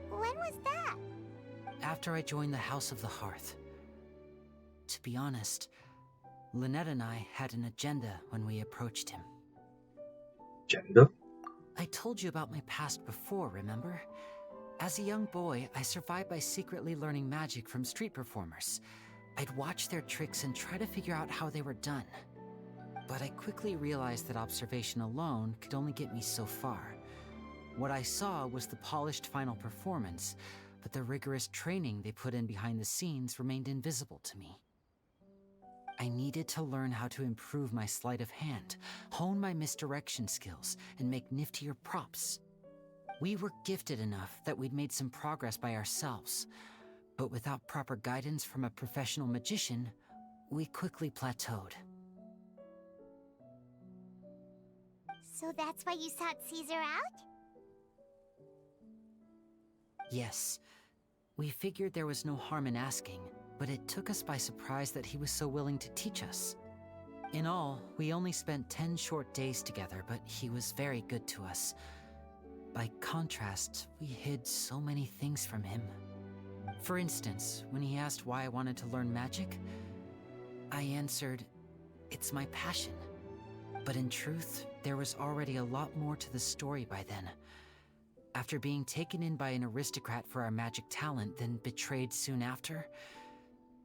When was that? After I joined the House of the Hearth. To be honest, Lynette and I had an agenda when we approached him. Agenda? I told you about my past before, remember? As a young boy, I survived by secretly learning magic from street performers. I'd watch their tricks and try to figure out how they were done. But I quickly realized that observation alone could only get me so far. What I saw was the polished final performance, but the rigorous training they put in behind the scenes remained invisible to me. I needed to learn how to improve my sleight of hand, hone my misdirection skills, and make niftier props. We were gifted enough that we'd made some progress by ourselves, but without proper guidance from a professional magician, we quickly plateaued. So that's why you sought Caesar out? Yes. We figured there was no harm in asking, but it took us by surprise that he was so willing to teach us. In all, we only spent 10 short days together, but he was very good to us. By contrast, we hid so many things from him. For instance, when he asked why I wanted to learn magic, I answered, "It's my passion." But in truth, there was already a lot more to the story by then. After being taken in by an aristocrat for our magic talent, then betrayed soon after,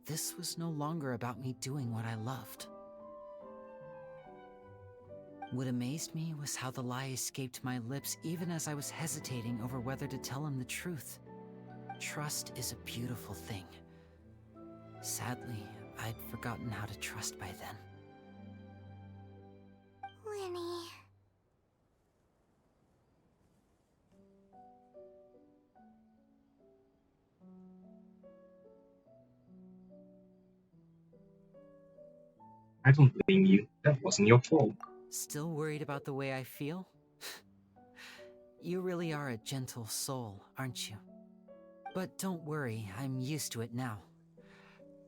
this was no longer about me doing what I loved. What amazed me was how the lie escaped my lips even as I was hesitating over whether to tell him the truth. Trust is a beautiful thing. Sadly, I'd forgotten how to trust by then. Lyney. I don't blame you. That wasn't your fault. Still worried about the way I feel? You really are a gentle soul, aren't you? But don't worry, I'm used to it now.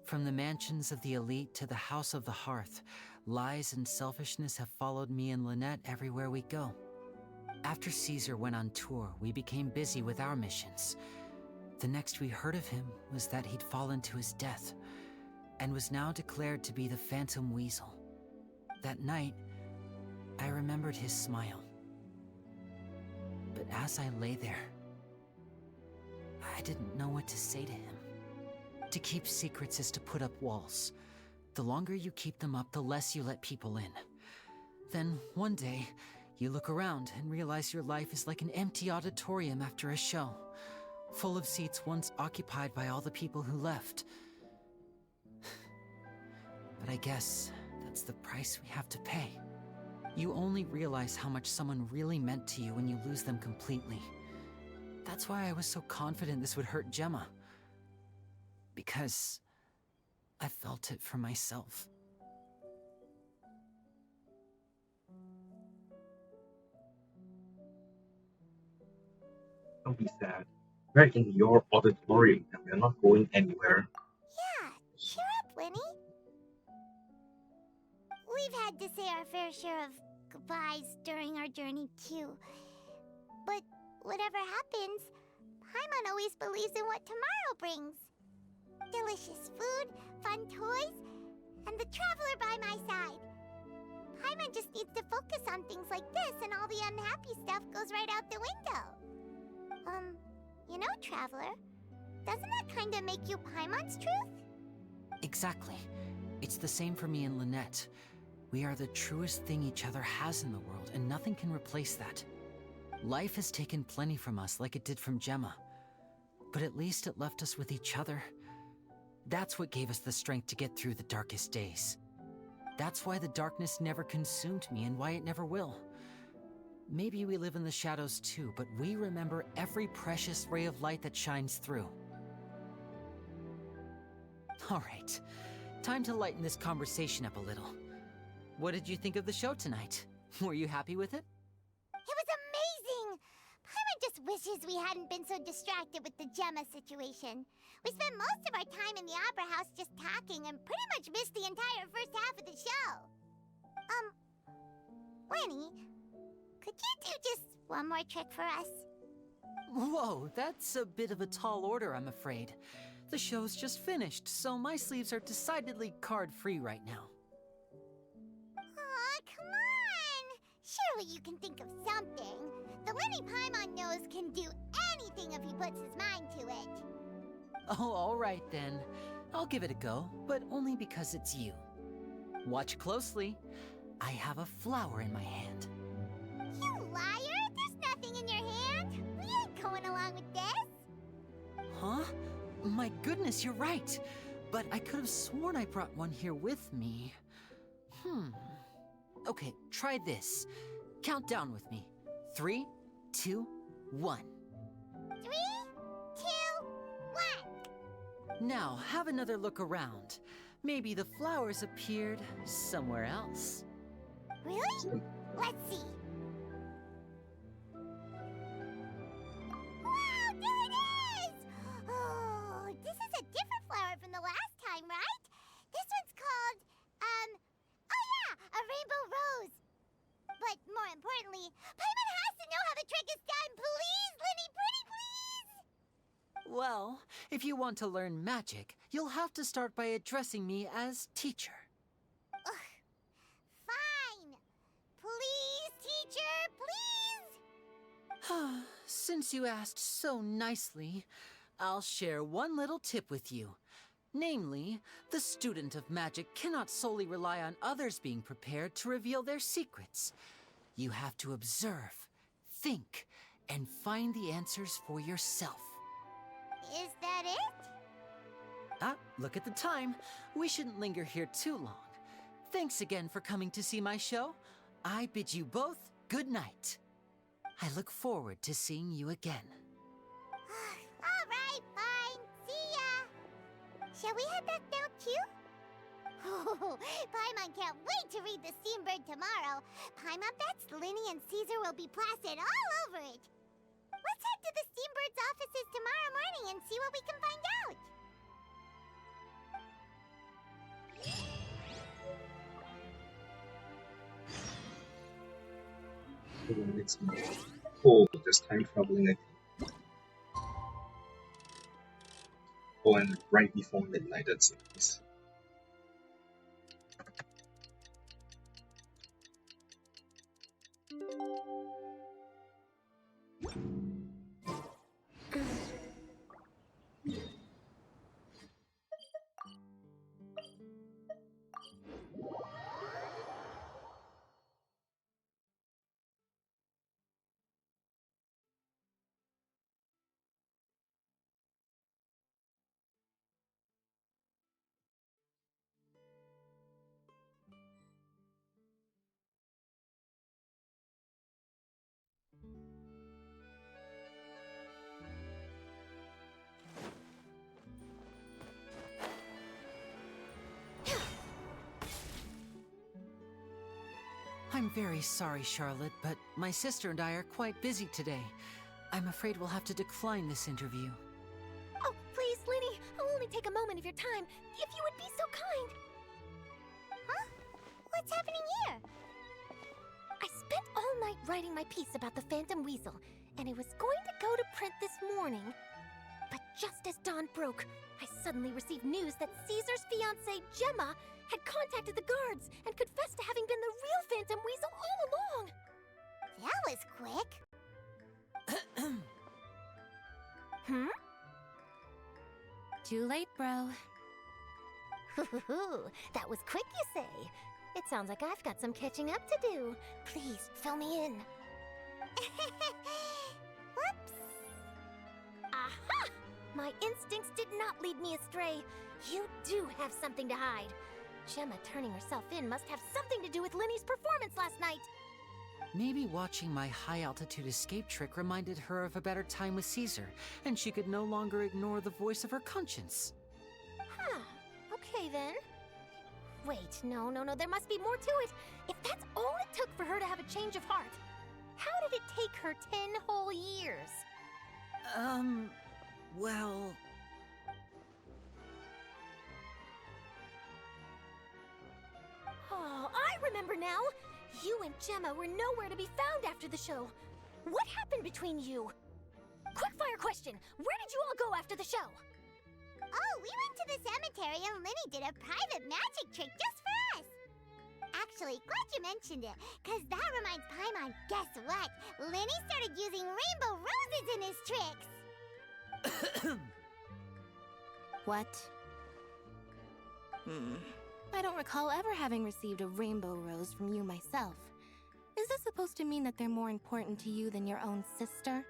From the mansions of the elite to the House of the Hearth, lies and selfishness have followed me and Lynette everywhere we go. After Caesar went on tour, we became busy with our missions. The next we heard of him was that he'd fallen to his death, and was now declared to be the Phantom Weasel. That night, I remembered his smile. But as I lay there, I didn't know what to say to him. To keep secrets is to put up walls. The longer you keep them up, the less you let people in. Then, one day, you look around and realize your life is like an empty auditorium after a show, full of seats once occupied by all the people who left. But I guess that's the price we have to pay. You only realize how much someone really meant to you when you lose them completely. That's why I was so confident this would hurt Gemma. Because I felt it for myself. Don't be sad. We're in your auditorium and we're not going anywhere. Yeah, cheer up, Lyney. We've had to say our fair share of goodbyes during our journey, too. But whatever happens, Paimon always believes in what tomorrow brings. Delicious food, fun toys, and the Traveler by my side. Paimon just needs to focus on things like this and all the unhappy stuff goes right out the window. You know, Traveler, doesn't that kinda make you Paimon's truth? Exactly. It's the same for me and Lynette. We are the truest thing each other has in the world, and nothing can replace that. Life has taken plenty from us like it did from Gemma. But at least it left us with each other. That's what gave us the strength to get through the darkest days. That's why the darkness never consumed me and why it never will. Maybe we live in the shadows too, but we remember every precious ray of light that shines through. All right, time to lighten this conversation up a little. What did you think of the show tonight? Were you happy with it? It was amazing! Paimon just wishes we hadn't been so distracted with the Gemma situation. We spent most of our time in the Opera House just talking and pretty much missed the entire first half of the show. Lyney, could you do just one more trick for us? Whoa, that's a bit of a tall order, I'm afraid. The show's just finished, so my sleeves are decidedly card-free right now. Aw, come on! Surely you can think of something. The Lyney Paimon knows can do anything if he puts his mind to it. Oh, all right then. I'll give it a go, but only because it's you. Watch closely. I have a flower in my hand. You liar! There's nothing in your hand! We ain't going along with this! Huh? My goodness, you're right. But I could have sworn I brought one here with me. Okay, try this. Count down with me. 3, 2, 1. 3, 2, 1. Now, have another look around. Maybe the flowers appeared somewhere else. Really? Let's see. Wow, there it is! Oh, this is a different flower from the last time, right? This one's called, oh yeah, a rainbow rose. But more importantly, Paimon has to know how the trick is done. Please, Lyney, pretty please! Well, if you want to learn magic, you'll have to start by addressing me as teacher. Fine. Please, teacher, please! Since you asked so nicely, I'll share one little tip with you. Namely, the student of magic cannot solely rely on others being prepared to reveal their secrets. You have to observe, think, and find the answers for yourself. Is that it? Look at the time. We shouldn't linger here too long. Thanks again for coming to see my show. I bid you both good night. I look forward to seeing you again. All right, fine. See ya. Shall we head back down too? Oh, Paimon can't wait to read The Steambird tomorrow. Paimon bets Lyney and Caesar will be plastered all over it. Let's head to the Steambird's offices tomorrow morning and see what we can find out. It's cold, just time traveling again. Oh, and right before midnight, that's nice. I'm very sorry, Charlotte, but my sister and I are quite busy today. I'm afraid we'll have to decline this interview. Oh, please, Lyney, I'll only take a moment of your time, if you would be so kind. Huh? What's happening here? I spent all night writing my piece about the Phantom Weasel, and it was going to go to print this morning. But just as dawn broke, I suddenly received news that Caesar's fiancée, Gemma, had contacted the guards and confessed to having been the real Phantom Weasel all along. That was quick. Too late, bro. That was quick, you say? It sounds like I've got some catching up to do. Please, fill me in. Whoops. Aha! My instincts did not lead me astray. You do have something to hide. Gemma turning herself in must have something to do with Lyney's performance last night. Maybe watching my high-altitude escape trick reminded her of a better time with Caesar, and she could no longer ignore the voice of her conscience. Huh. Okay, then. Wait, no, there must be more to it. If that's all it took for her to have a change of heart, how did it take her 10 whole years? Well... Oh, I remember now! You and Gemma were nowhere to be found after the show. What happened between you? Quickfire question! Where did you all go after the show? Oh, we went to the cemetery and Lyney did a private magic trick just for us. Actually, glad you mentioned it, because that reminds Paimon, guess what? Lyney started using rainbow roses in his tricks. What? I don't recall ever having received a rainbow rose from you myself. Is this supposed to mean that they're more important to you than your own sister?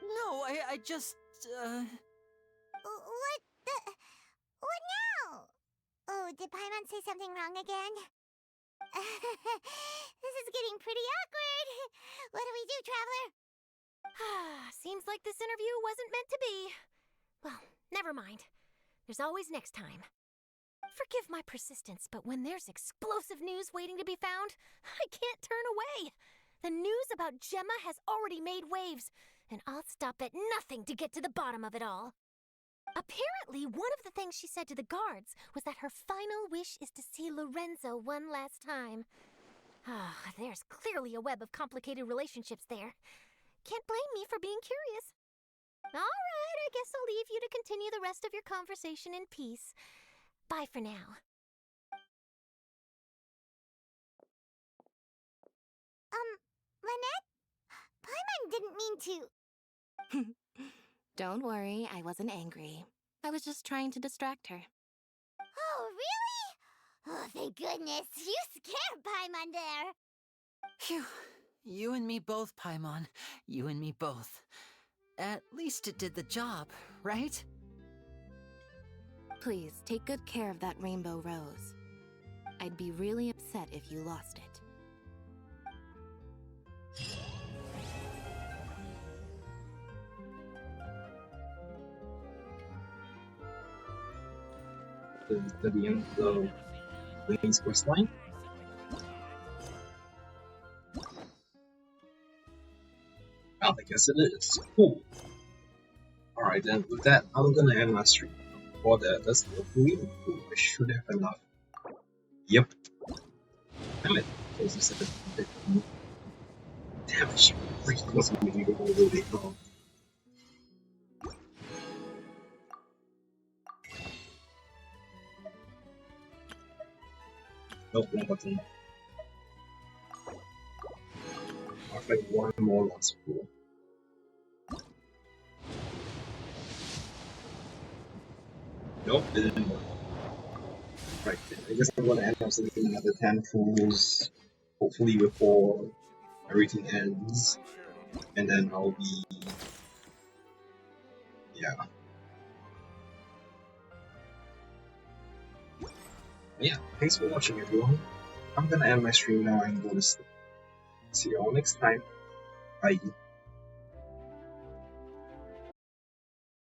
No, I just, What now? Oh, did Paimon say something wrong again? This is getting pretty awkward. What do we do, Traveler? Seems like this interview wasn't meant to be. Well, never mind. There's always next time. Forgive my persistence, but when there's explosive news waiting to be found, I can't turn away. The news about Gemma has already made waves, and I'll stop at nothing to get to the bottom of it all. Apparently, one of the things she said to the guards was that her final wish is to see Lorenzo one last time. There's clearly a web of complicated relationships there. Can't blame me for being curious. All right, I guess I'll leave you to continue the rest of your conversation in peace. Bye for now. Lynette? Paimon didn't mean to... Don't worry, I wasn't angry. I was just trying to distract her. Oh, really? Oh, thank goodness. You scared Paimon there. Phew. You and me both, Paimon. You and me both. At least it did the job, right? Please, take good care of that rainbow rose. I'd be really upset if you lost it. Is that the end of Lyney's quest line? Well, I guess it is. Cool. Alright then, with that, I'm gonna end my stream. For that, that's really cool. I should have enough. Yep. Damn it. Damn it, she really wasn't really going to go there. Nope, wrong button. I'll find one more last pool. Nope, it didn't work. Right, I guess I'm gonna end up selecting another 10 pools, hopefully before everything ends, and then I'll be... yeah. Yeah, thanks for watching everyone. I'm gonna end my stream now and go to sleep. See you all next time. Bye.